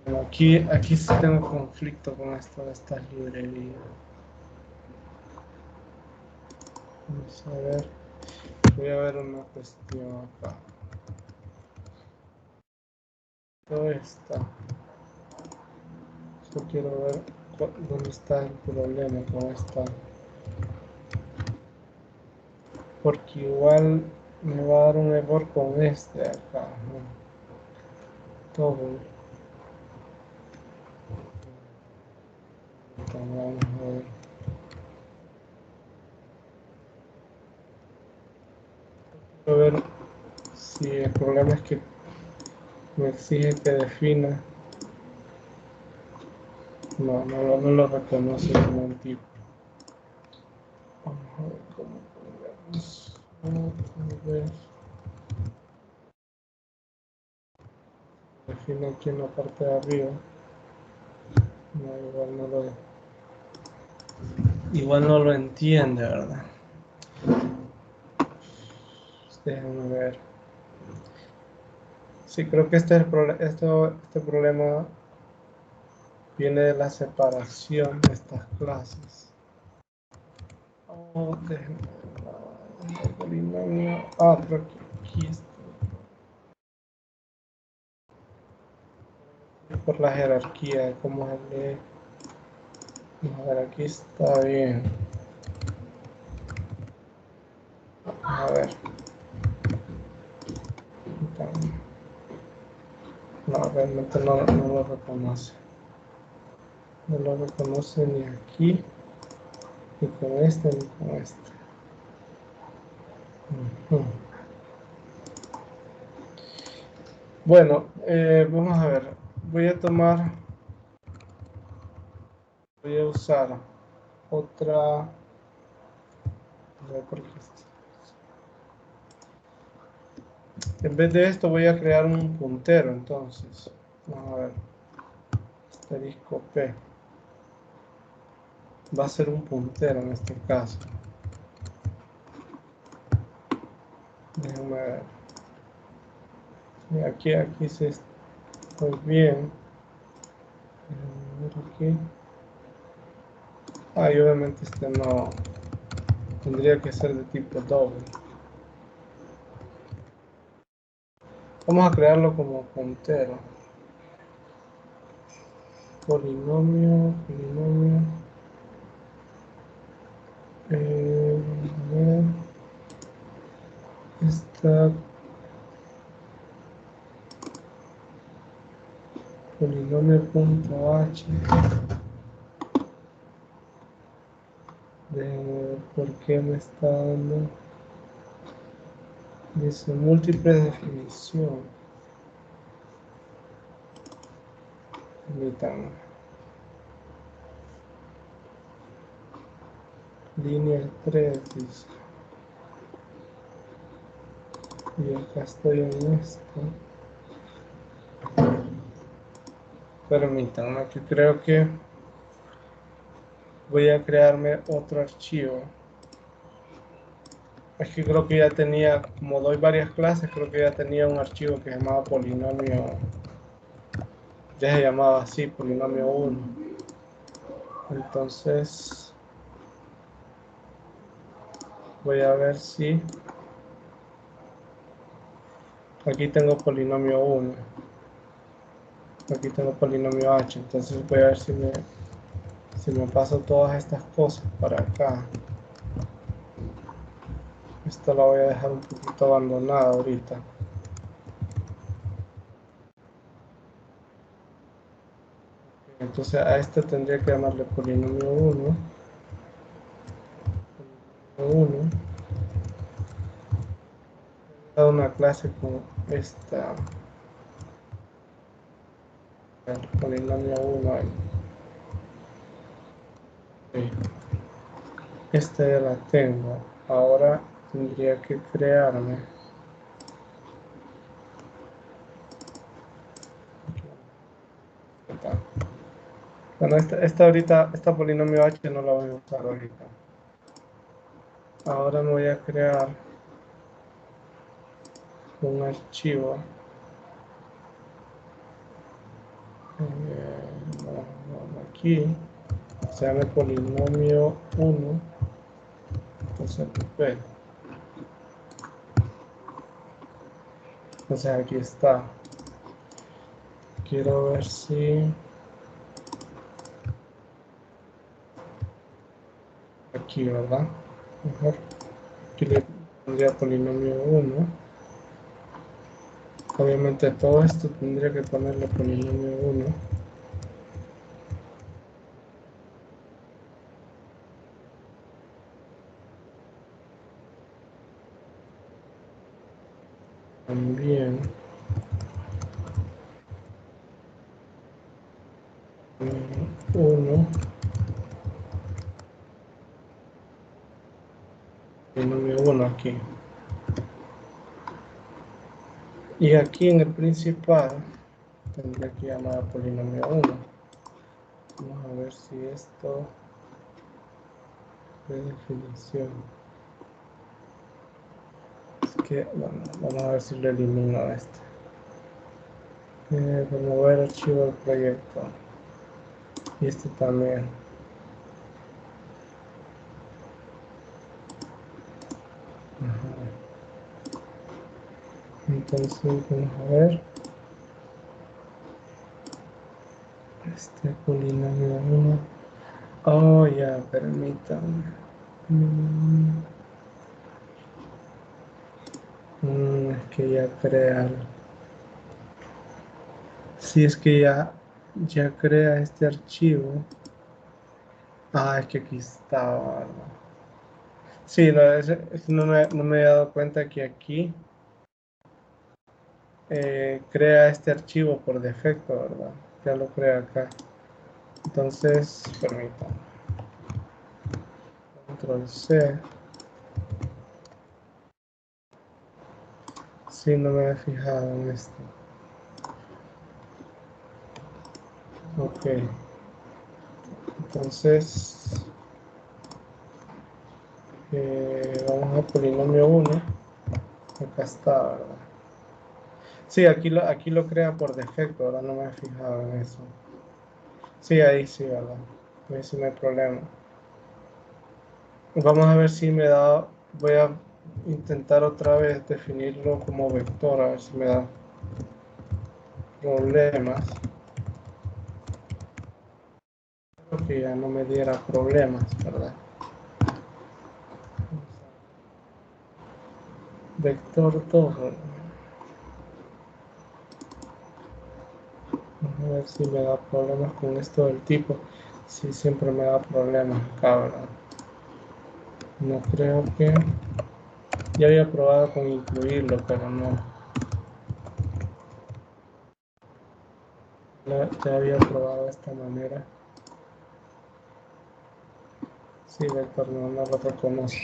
Bueno, aquí sí tengo conflicto con esto de estas librerías. Vamos a ver. Voy a ver una cuestión acá. Todo está. Yo quiero ver dónde está el problema con esta. Porque igual me va a dar un error con este acá, ¿no? Todo. Vamos a ver. Quiero ver si el problema es que me exige que defina. No lo reconoce como un tipo. Vamos a ver cómo podemos. Vamos a ver. defino aquí en la parte de arriba. No, igual no lo entiende, ¿verdad? Déjenme ver. Sí, creo que este problema viene de la separación de estas clases. Oh, déjenme ver. El polinomio. Ah, pero aquí está. Por la jerarquía, cómo se lee. A ver, aquí está bien. A ver. No, realmente no lo reconoce. No lo reconoce ni aquí, ni con este, ni con este. Bueno, vamos a ver. Voy a usar otra. A ver, ¿por qué es? En vez de esto voy a crear un puntero, entonces. Vamos a ver. Asterisco P. Va a ser un puntero en este caso. Déjame ver. Y aquí se estoy bien. Aquí. Ah, y obviamente este no. Tendría que ser de tipo doble. Vamos a crearlo como puntero. Polinomio. A ver. Está polinomio.h. ¿Por qué me está dando? Dice múltiple definición. Permítanme. Línea 3 dice. Y acá estoy en esto. Permítanme, que creo que voy a crearme otro archivo. Es que creo que ya tenía, como doy varias clases, creo que ya tenía un archivo que se llamaba polinomio. Ya se llamaba así, polinomio 1. Entonces, voy a ver si aquí tengo polinomio 1. Aquí tengo polinomio h. Entonces voy a ver si me paso todas estas cosas para acá. Esta la voy a dejar un poquito abandonada ahorita. Entonces a este tendría que llamarle polinomio 1. He dado una clase con esta. El polinomio 1 ahí. Okay. Esta ya la tengo. Ahora tendría que crearme. Bueno, esta polinomio h no la voy a usar ahorita. Ahora me voy a crear un archivo. Aquí se llama polinomio 1. Entonces aquí está. Quiero ver si aquí, ¿verdad? Mejor. Aquí le pondría polinomio 1. Obviamente todo esto tendría que ponerle polinomio 1. También 1. Polinomio 1 aquí. Y aquí en el principal tendría que llamar a polinomio 1. Vamos a ver si esto es definición. Es que, bueno, vamos a ver si lo elimino a este. Remover archivo del proyecto. Y este también. Ajá. Entonces, vamos a ver. Este polinomio 1. Oh, ya, permítanme. Es que ya crea. Si es que ya crea este archivo. Ah, es que aquí estaba, ¿verdad? Sí, no, no me he dado cuenta que aquí crea este archivo por defecto, ¿verdad? Ya lo crea acá. Entonces, permítanme. Control C. Sí, no me he fijado en esto. Ok. Entonces, vamos a polinomio 1. Acá está, ¿verdad? Sí, aquí lo crea por defecto, ahora no me he fijado en eso. Sí, ahí sí, ¿verdad? Ahí sí no hay problema. Vamos a ver si me da, voy a intentar otra vez definirlo como vector, a ver si me da problemas. Creo que ya no me diera problemas, ¿verdad? Vector 2, ¿verdad? Vamos a ver si me da problemas con esto del tipo. Sí, siempre me da problemas acá, ¿verdad? No creo que... Ya había probado con incluirlo, pero no. Ya había probado de esta manera. Sí, vector no lo reconoce.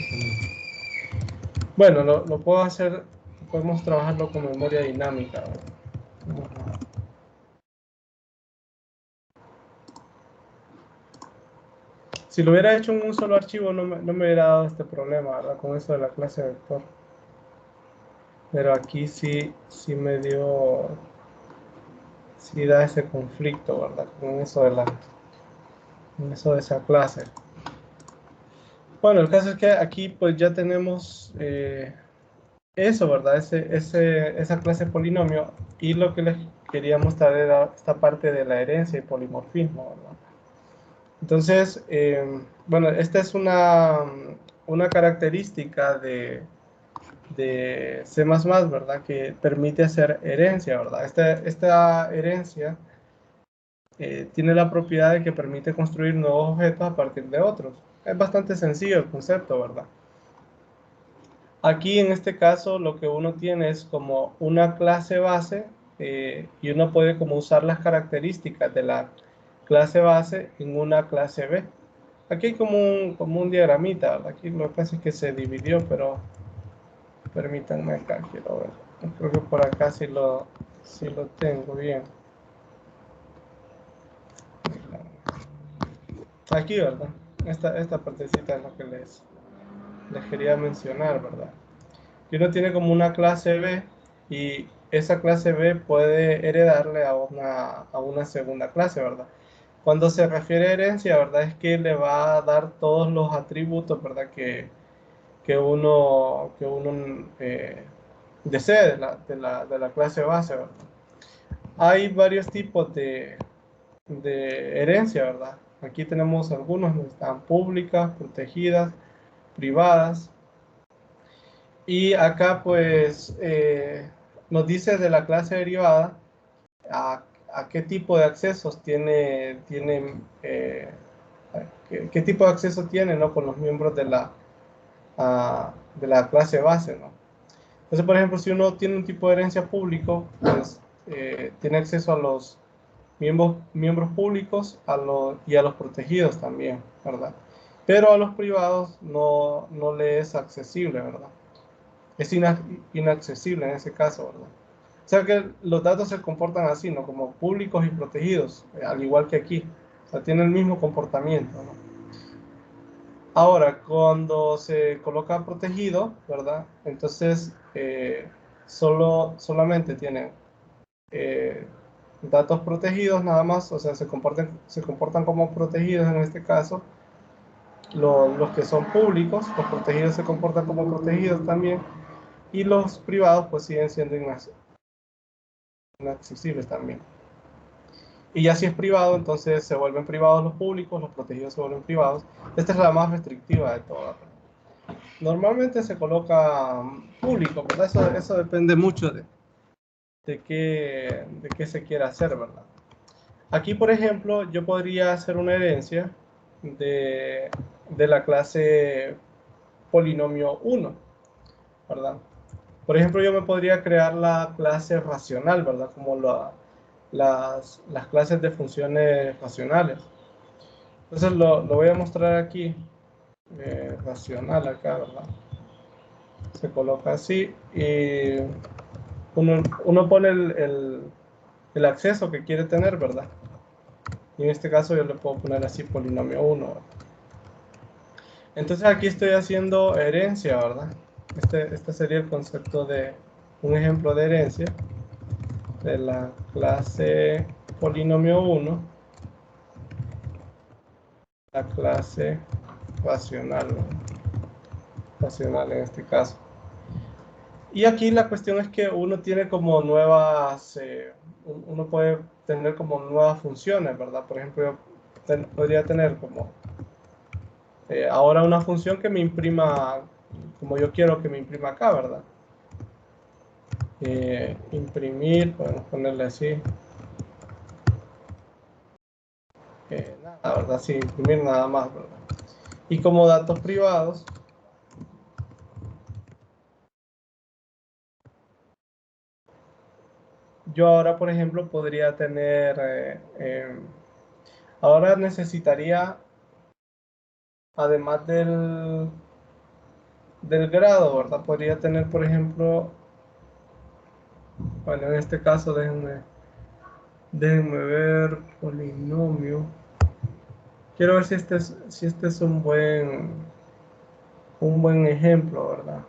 Bueno, lo puedo hacer, podemos trabajarlo con memoria dinámica, ¿verdad? Si lo hubiera hecho en un solo archivo no me hubiera dado este problema, ¿verdad? Con eso de la clase vector. Pero aquí sí me dio, sí da ese conflicto, ¿verdad? Con eso de esa clase. Bueno, el caso es que aquí pues ya tenemos eso, ¿verdad? Esa clase polinomio, y lo que les quería mostrar era esta parte de la herencia y polimorfismo, ¿verdad? Entonces, bueno, esta es una característica de C++, ¿verdad? Que permite hacer herencia, ¿verdad? Esta herencia tiene la propiedad de que permite construir nuevos objetos a partir de otros. Es bastante sencillo el concepto, ¿verdad? Aquí en este caso lo que uno tiene es como una clase base y uno puede como usar las características de la clase base en una clase B. Aquí hay como un diagramita, ¿verdad? Aquí lo que pasa es que se dividió, pero permítanme acá, quiero ver. Creo que por acá sí lo tengo bien. Aquí, ¿verdad? Esta partecita es lo que les quería mencionar, ¿verdad? Y uno tiene como una clase B y esa clase B puede heredarle a una segunda clase, ¿verdad? Cuando se refiere a herencia, ¿verdad? Es que le va a dar todos los atributos, ¿verdad? Que uno desee de la clase base, ¿verdad? Hay varios tipos de herencia, ¿verdad? Aquí tenemos algunos, están públicas, protegidas, privadas. Y acá pues nos dice de la clase derivada a qué tipo de accesos tiene qué tipo de acceso tiene, ¿no? Con los miembros de la clase base, ¿no? Entonces, por ejemplo, si uno tiene un tipo de herencia público, pues tiene acceso a los miembros públicos y a los protegidos también, ¿verdad? Pero a los privados no le es accesible, ¿verdad? Es inaccesible en ese caso, ¿verdad? O sea que los datos se comportan así, ¿no? Como públicos y protegidos, al igual que aquí. O sea, tienen el mismo comportamiento, ¿no? Ahora, cuando se coloca protegido, ¿verdad? Entonces, solamente tienen datos protegidos nada más, o sea, se comportan como protegidos en este caso. Los que son públicos, los protegidos se comportan como protegidos también, y los privados pues siguen siendo inaccesibles también. Y ya si es privado, entonces se vuelven privados los públicos, los protegidos se vuelven privados. Esta es la más restrictiva de todas. Normalmente se coloca público, ¿verdad? Eso depende mucho de qué se quiera hacer, ¿verdad? Aquí, por ejemplo, yo podría hacer una herencia de la clase polinomio 1, ¿verdad? Por ejemplo, yo me podría crear la clase racional, ¿verdad? Como las clases de funciones racionales. Entonces lo voy a mostrar aquí, racional acá, ¿verdad? Se coloca así y uno pone el acceso que quiere tener, ¿verdad? Y en este caso yo le puedo poner así polinomio 1, ¿verdad? Entonces aquí estoy haciendo herencia, ¿verdad? Este sería el concepto de un ejemplo de herencia de la clase polinomio 1, la clase racional, ¿no? Racional en este caso. Y aquí la cuestión es que uno tiene como nuevas, uno puede tener como nuevas funciones, ¿verdad? Por ejemplo, yo podría tener como ahora una función que me imprima como yo quiero que me imprima acá, ¿verdad? Imprimir, podemos ponerle así. Nada, ¿verdad? Sí, imprimir nada más, ¿verdad? Y como datos privados, yo ahora, por ejemplo, podría tener, ahora necesitaría, además del grado, ¿verdad? Podría tener, por ejemplo, bueno, en este caso, déjenme ver, polinomio. Quiero ver si este es un buen ejemplo, ¿verdad?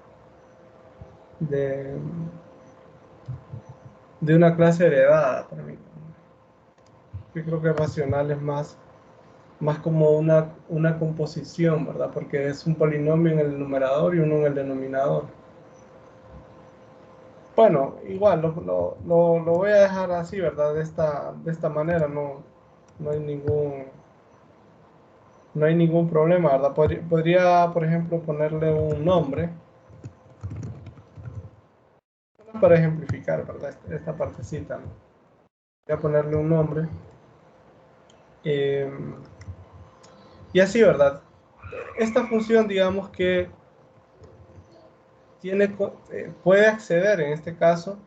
De una clase heredada, para mí. Yo creo que racional es más como una composición, ¿verdad? Porque es un polinomio en el numerador y uno en el denominador. Bueno, igual lo voy a dejar así, ¿verdad? De esta manera, no hay ningún problema, ¿verdad? Podría, por ejemplo, ponerle un nombre para ejemplificar, ¿verdad? Esta partecita, ¿no? Voy a ponerle un nombre. Y así, ¿verdad? Esta función, digamos que puede acceder, en este caso,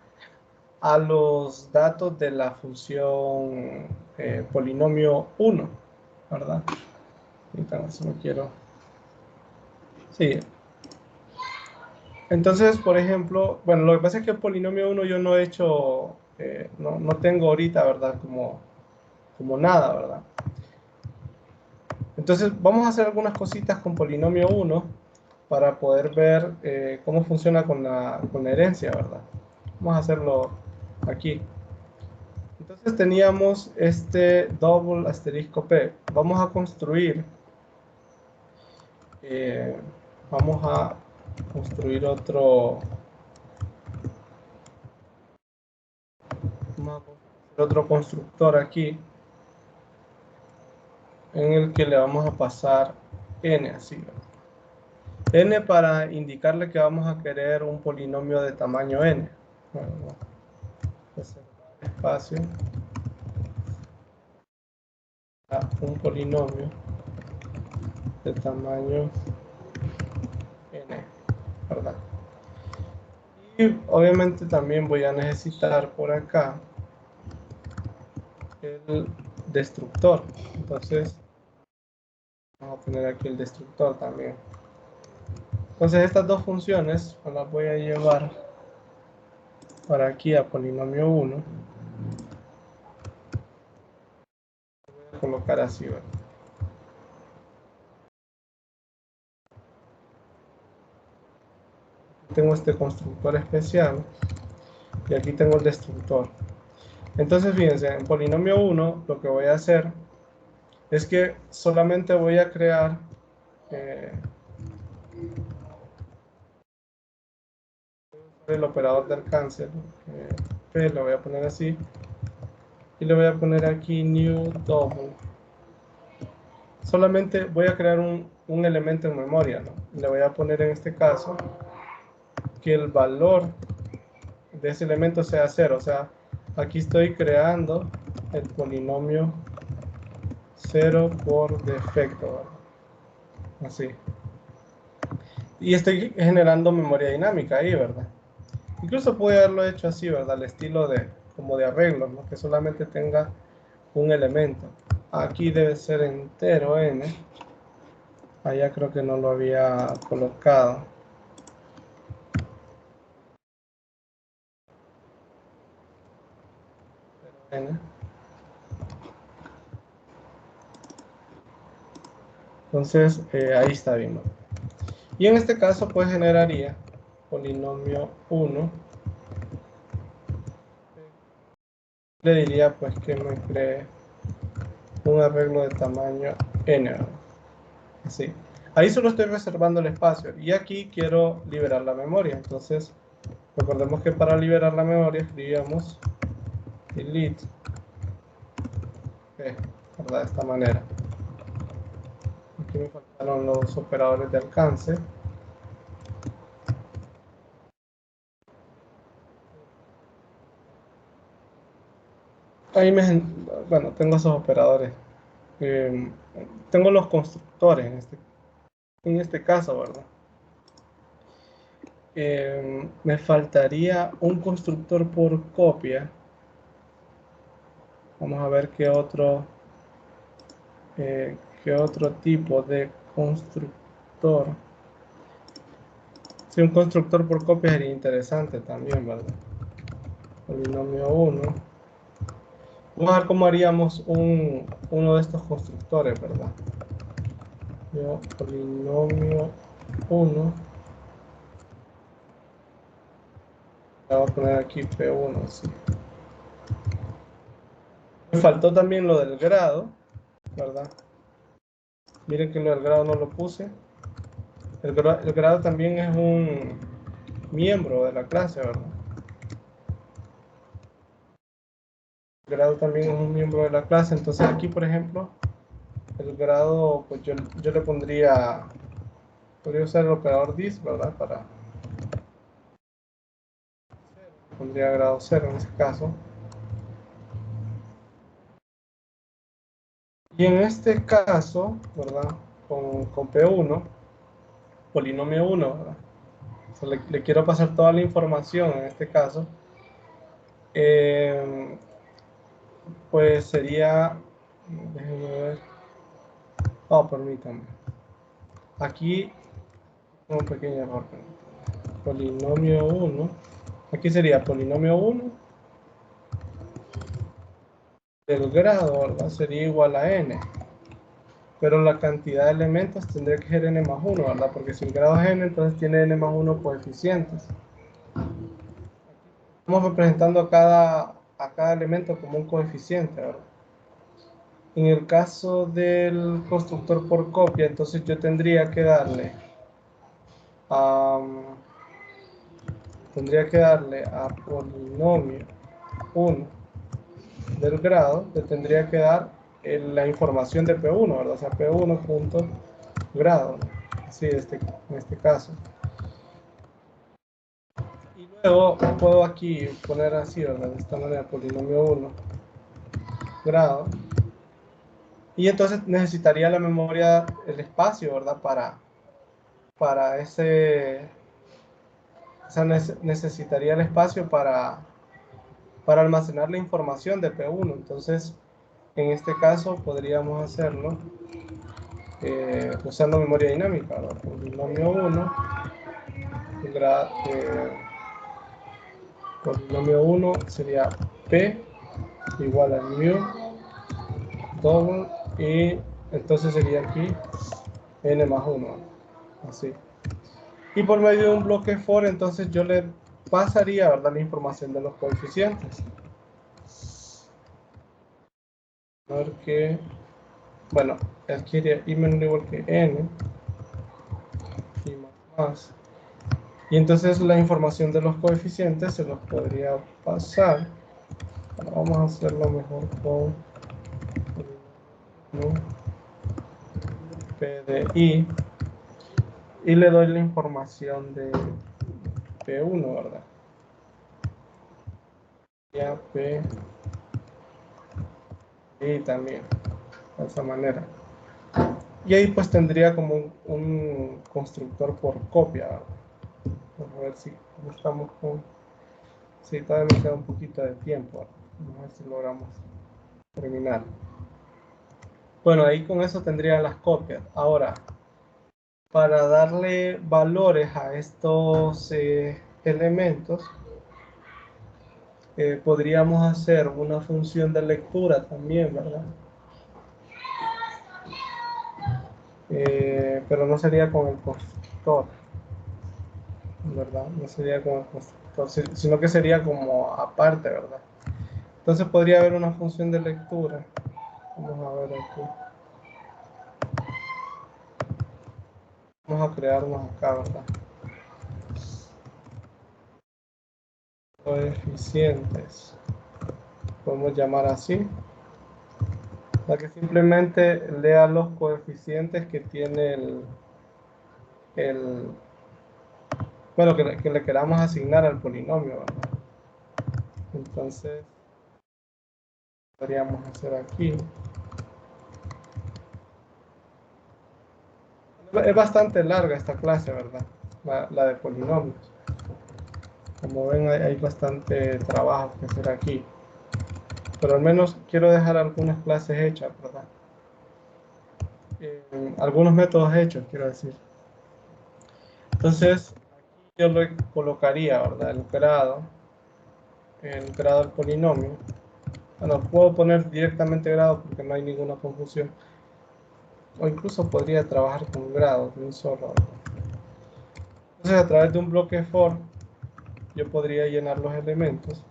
a los datos de la función polinomio 1, ¿verdad? Entonces no quiero. Sí. Entonces, por ejemplo, bueno, lo que pasa es que el polinomio 1 yo no he hecho, no tengo ahorita, ¿verdad? Como nada, ¿verdad? Entonces, vamos a hacer algunas cositas con polinomio 1 para poder ver cómo funciona con la herencia, ¿verdad? Vamos a hacerlo aquí. Entonces teníamos este double asterisco P. Vamos a construir otro constructor aquí en el que le vamos a pasar n así, ¿verdad? N para indicarle que vamos a querer un polinomio de tamaño n. Bueno, espacio a un polinomio de tamaño n, ¿verdad? Y obviamente también voy a necesitar por acá el destructor. Entonces vamos a tener aquí el destructor también. Entonces estas dos funciones las voy a llevar para aquí a polinomio 1. Voy a colocar así, ¿verdad? Tengo este constructor especial y aquí tengo el destructor. Entonces fíjense, en polinomio 1 lo que voy a hacer es que solamente voy a crear el operador de alcance, P lo voy a poner así y le voy a poner aquí new double. Solamente voy a crear un elemento en memoria, ¿no? Le voy a poner en este caso que el valor de ese elemento sea 0, o sea, aquí estoy creando el polinomio 0 por defecto, ¿verdad? Así. Y estoy generando memoria dinámica ahí, ¿verdad? Incluso pude haberlo hecho así, ¿verdad? Al estilo de, como de arreglo, ¿no? Que solamente tenga un elemento. Aquí debe ser entero n. Allá creo que no lo había colocado. N. Entonces, ahí está bien, ¿no? Y en este caso, pues generaría polinomio 1. Le diría, pues, que me cree un arreglo de tamaño n, ¿verdad? Así. Ahí solo estoy reservando el espacio. Y aquí quiero liberar la memoria. Entonces, recordemos que para liberar la memoria escribíamos delete, ¿verdad? De esta manera. Aquí me faltaron los operadores de alcance. Ahí bueno, tengo esos operadores. Tengo los constructores en este caso, ¿verdad? Me faltaría un constructor por copia. Vamos a ver qué otro tipo de constructor. Si un constructor por copia sería interesante también, ¿verdad? Polinomio 1. Vamos a ver cómo haríamos uno de estos constructores, ¿verdad? Polinomio 1. Voy a poner aquí P1, sí. Me faltó también lo del grado, ¿verdad? Miren que lo del grado no lo puse. El grado también es un miembro de la clase, ¿verdad? El grado también es un miembro de la clase. Entonces aquí, por ejemplo, el grado, pues yo le podría usar el operador this, ¿verdad? Pondría grado 0 en ese caso. Y en este caso, ¿verdad? Con P1, polinomio 1, ¿verdad? O sea, le quiero pasar toda la información en este caso. Pues sería, déjenme ver. Permítanme. Aquí, un pequeño error. Polinomio 1. Aquí sería polinomio 1 del grado, ¿verdad? Sería igual a n. Pero la cantidad de elementos tendría que ser n más 1, ¿verdad? Porque si el grado es n, entonces tiene n más 1 coeficientes. Estamos representando a cada elemento como un coeficiente, ¿verdad? En el caso del constructor por copia, entonces yo tendría que darle a polinomio 1 del grado, le tendría que dar la información de P1, ¿verdad? O sea, P1.grado, ¿no? Así en este caso. Y luego puedo aquí poner así, ¿verdad? De esta manera, polinomio 1 grado. Y entonces necesitaría la memoria, el espacio, ¿verdad? Para ese... O sea, necesitaría el espacio para almacenar la información de P1. Entonces, en este caso podríamos hacerlo usando memoria dinámica, ¿verdad? Polinomio 1 grado polinomio 1 sería P igual a mu doble, y entonces sería aquí n más 1, así. Y por medio de un bloque for, entonces yo le pasaría, ¿verdad?, la información de los coeficientes. Porque, bueno, aquí sería i menor o igual que n, y más. Y entonces la información de los coeficientes se los podría pasar. Bueno, vamos a hacerlo mejor con P de I. Y le doy la información de P1, ¿verdad? Ya P y también, de esa manera. Y ahí pues tendría como un constructor por copia, ¿verdad? Vamos a ver si estamos con... Sí, todavía me queda un poquito de tiempo. Vamos a ver si logramos terminar. Bueno, ahí con eso tendría las copias. Ahora, para darle valores a estos elementos, podríamos hacer una función de lectura también, ¿verdad? Pero no sería con el constructor, ¿verdad? No sería con el constructor, sino que sería como aparte, ¿verdad? Entonces podría haber una función de lectura. Vamos a ver aquí. Vamos a crearnos acá, ¿verdad? Coeficientes. Podemos llamar así. Para que simplemente lea los coeficientes que tiene bueno, que le queramos asignar al polinomio, ¿verdad? Entonces, podríamos hacer aquí. Es bastante larga esta clase, ¿verdad? La de polinomios. Como ven, hay bastante trabajo que hacer aquí. Pero al menos quiero dejar algunas clases hechas, ¿verdad? Algunos métodos hechos, quiero decir. Entonces, aquí yo le colocaría, ¿verdad?, el grado del polinomio. Bueno, puedo poner directamente grado porque no hay ninguna confusión. O incluso podría trabajar con grado de un solo, ¿verdad? Entonces, a través de un bloque for, yo podría llenar los elementos.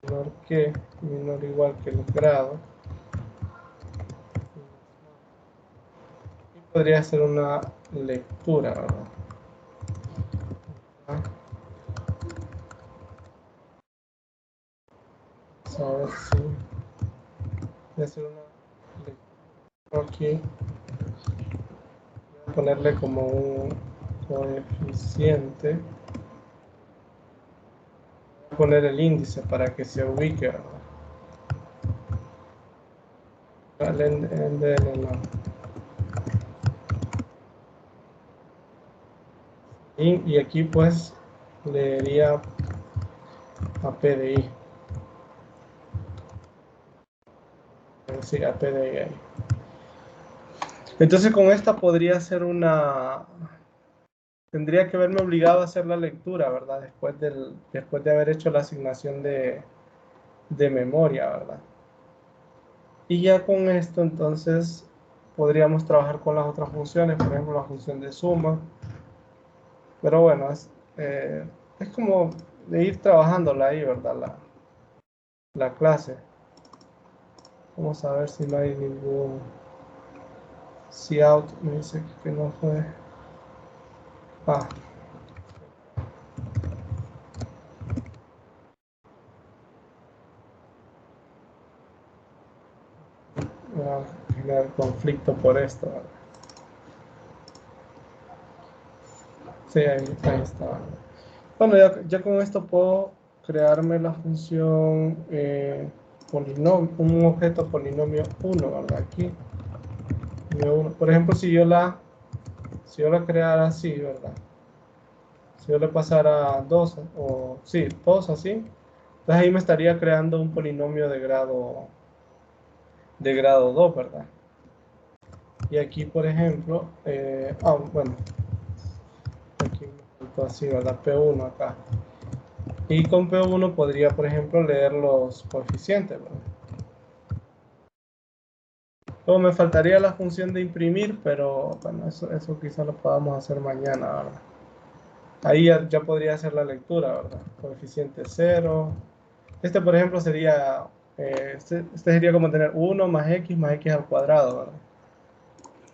Menor o igual que el grado. Y podría hacer una lectura, ¿verdad? Vamos a ver si voy a hacer una lectura aquí. Voy a ponerle como un coeficiente. Voy a poner el índice para que se ubique, ¿verdad? No. Y aquí pues leería a PDI. Sí, a PDI ahí. Entonces con esta podría ser tendría que haberme obligado a hacer la lectura, ¿verdad? Después de haber hecho la asignación de memoria, ¿verdad? Y ya con esto entonces podríamos trabajar con las otras funciones, por ejemplo la función de suma. Pero bueno, es como de ir trabajándola ahí, ¿verdad? La clase. Vamos a ver si no hay ningún cout. Me dice que no fue. Ah. Va a generar conflicto por esto, ¿verdad? Sí, ahí está. Bueno, ya con esto puedo crearme la función polinomio, un objeto polinomio 1, ¿verdad? Aquí. Por ejemplo, si yo la creara así, ¿verdad? Si yo le pasara 2, o sí, 2 así, entonces ahí me estaría creando un polinomio de grado 2, ¿verdad? Y aquí, por ejemplo, bueno, aquí así, ¿verdad? P1 acá. Y con P1 podría, por ejemplo, leer los coeficientes, ¿verdad? Luego me faltaría la función de imprimir, pero bueno, eso quizás lo podamos hacer mañana, ¿verdad? Ahí ya podría hacer la lectura, ¿verdad? Coeficiente 0. Este, por ejemplo, sería, este sería como tener 1 más x al cuadrado, ¿verdad?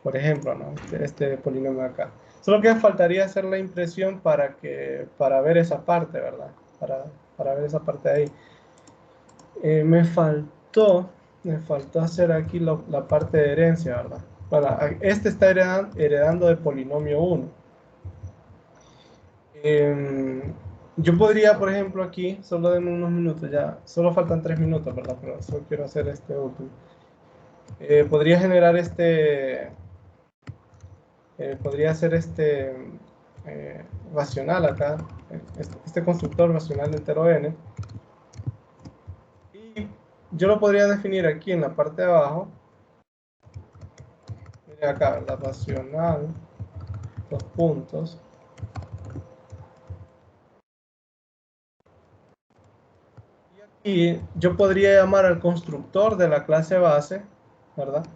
Por ejemplo, ¿no? Este polinomio acá. Solo que faltaría hacer la impresión para ver esa parte, ¿verdad? Para ver esa parte de ahí. Me faltó hacer aquí la parte de herencia, ¿verdad? Este está heredando de polinomio 1. Yo podría, por ejemplo, aquí, solo denme unos minutos ya, solo faltan 3 minutos, ¿verdad? Pero solo quiero hacer este último. Podría generar podría hacer racional acá, este constructor racional de entero n. Y yo lo podría definir aquí en la parte de abajo. Miren acá, la racional, dos puntos. Y yo podría llamar al constructor de la clase base, ¿verdad?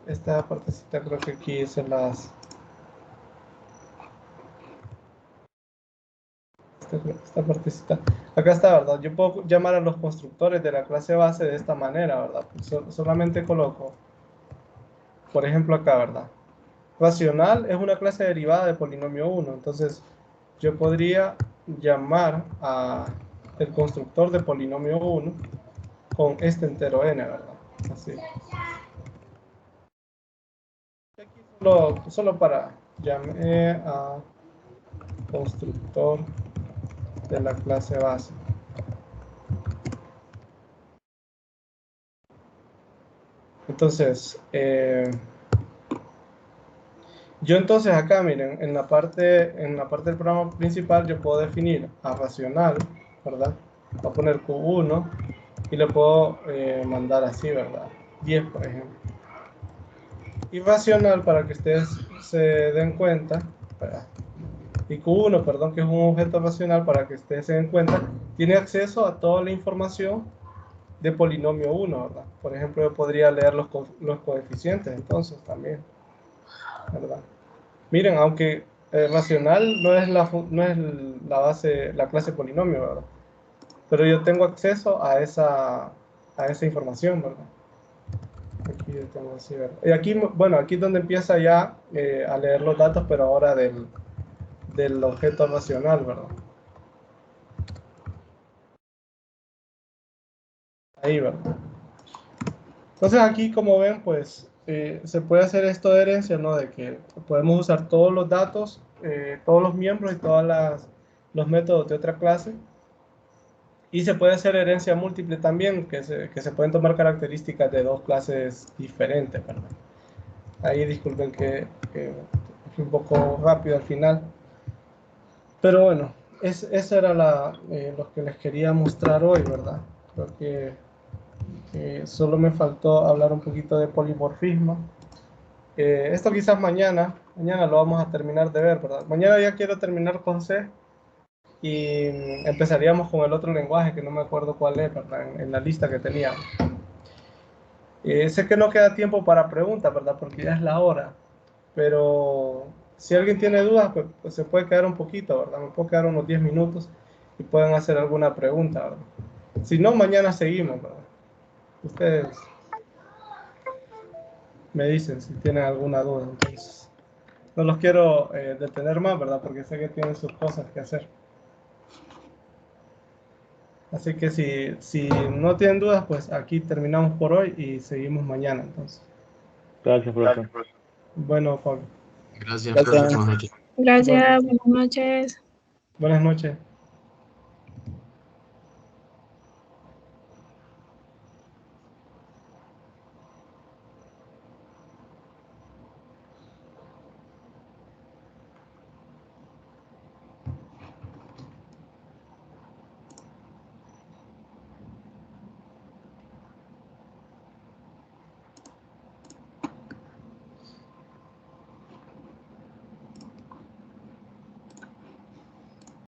Esta partecita creo que aquí se las... Esta partecita. Acá está, ¿verdad? Yo puedo llamar a los constructores de la clase base de esta manera, ¿verdad? Solamente coloco, por ejemplo, acá, ¿verdad? Racional es una clase derivada de polinomio 1. Entonces, yo podría llamar a el constructor de polinomio 1 con este entero n, ¿verdad? Así. Aquí solo para llamé a constructor de la clase base. Entonces, yo entonces acá, miren, en la parte del programa principal yo puedo definir a racional, ¿verdad? Voy a poner Q1 y le puedo mandar así, ¿verdad? 10, por ejemplo. Y racional, para que ustedes se den cuenta, ¿verdad? Y Q1, perdón, que es un objeto racional, para que ustedes se den cuenta, tiene acceso a toda la información de polinomio 1, ¿verdad? Por ejemplo, yo podría leer los coeficientes, entonces, también, ¿verdad? Miren, aunque racional no es la base, la clase polinomio, ¿verdad? Pero yo tengo acceso a esa información, ¿verdad? Aquí yo tengo así, ¿verdad? Y aquí, bueno, aquí es donde empieza ya a leer los datos, pero ahora del objeto racional, ¿verdad? Ahí, ¿verdad? Entonces aquí, como ven, pues se puede hacer esto de herencia, ¿no? De que podemos usar todos los datos, todos los miembros y todos los métodos de otra clase. Y se puede hacer herencia múltiple también, que se pueden tomar características de dos clases diferentes, ¿verdad? Ahí disculpen que fui un poco rápido al final. Pero bueno, eso era lo que les quería mostrar hoy, ¿verdad? Creo que solo me faltó hablar un poquito de polimorfismo. Esto quizás mañana lo vamos a terminar de ver, ¿verdad? Mañana ya quiero terminar con C y empezaríamos con el otro lenguaje que no me acuerdo cuál es, ¿verdad? En la lista que tenía. Sé que no queda tiempo para preguntas, ¿verdad? Porque ya es la hora, pero si alguien tiene dudas, pues se puede quedar un poquito, ¿verdad? Me puedo quedar unos 10 minutos y pueden hacer alguna pregunta, ¿verdad? Si no, mañana seguimos, ¿verdad? Ustedes me dicen si tienen alguna duda, entonces. No los quiero detener más, ¿verdad? Porque sé que tienen sus cosas que hacer. Así que si no tienen dudas, pues aquí terminamos por hoy y seguimos mañana, entonces. Gracias, profesor. Bueno, Pablo. Gracias, profesor. Buenas noches. Gracias, buenas noches. Buenas noches.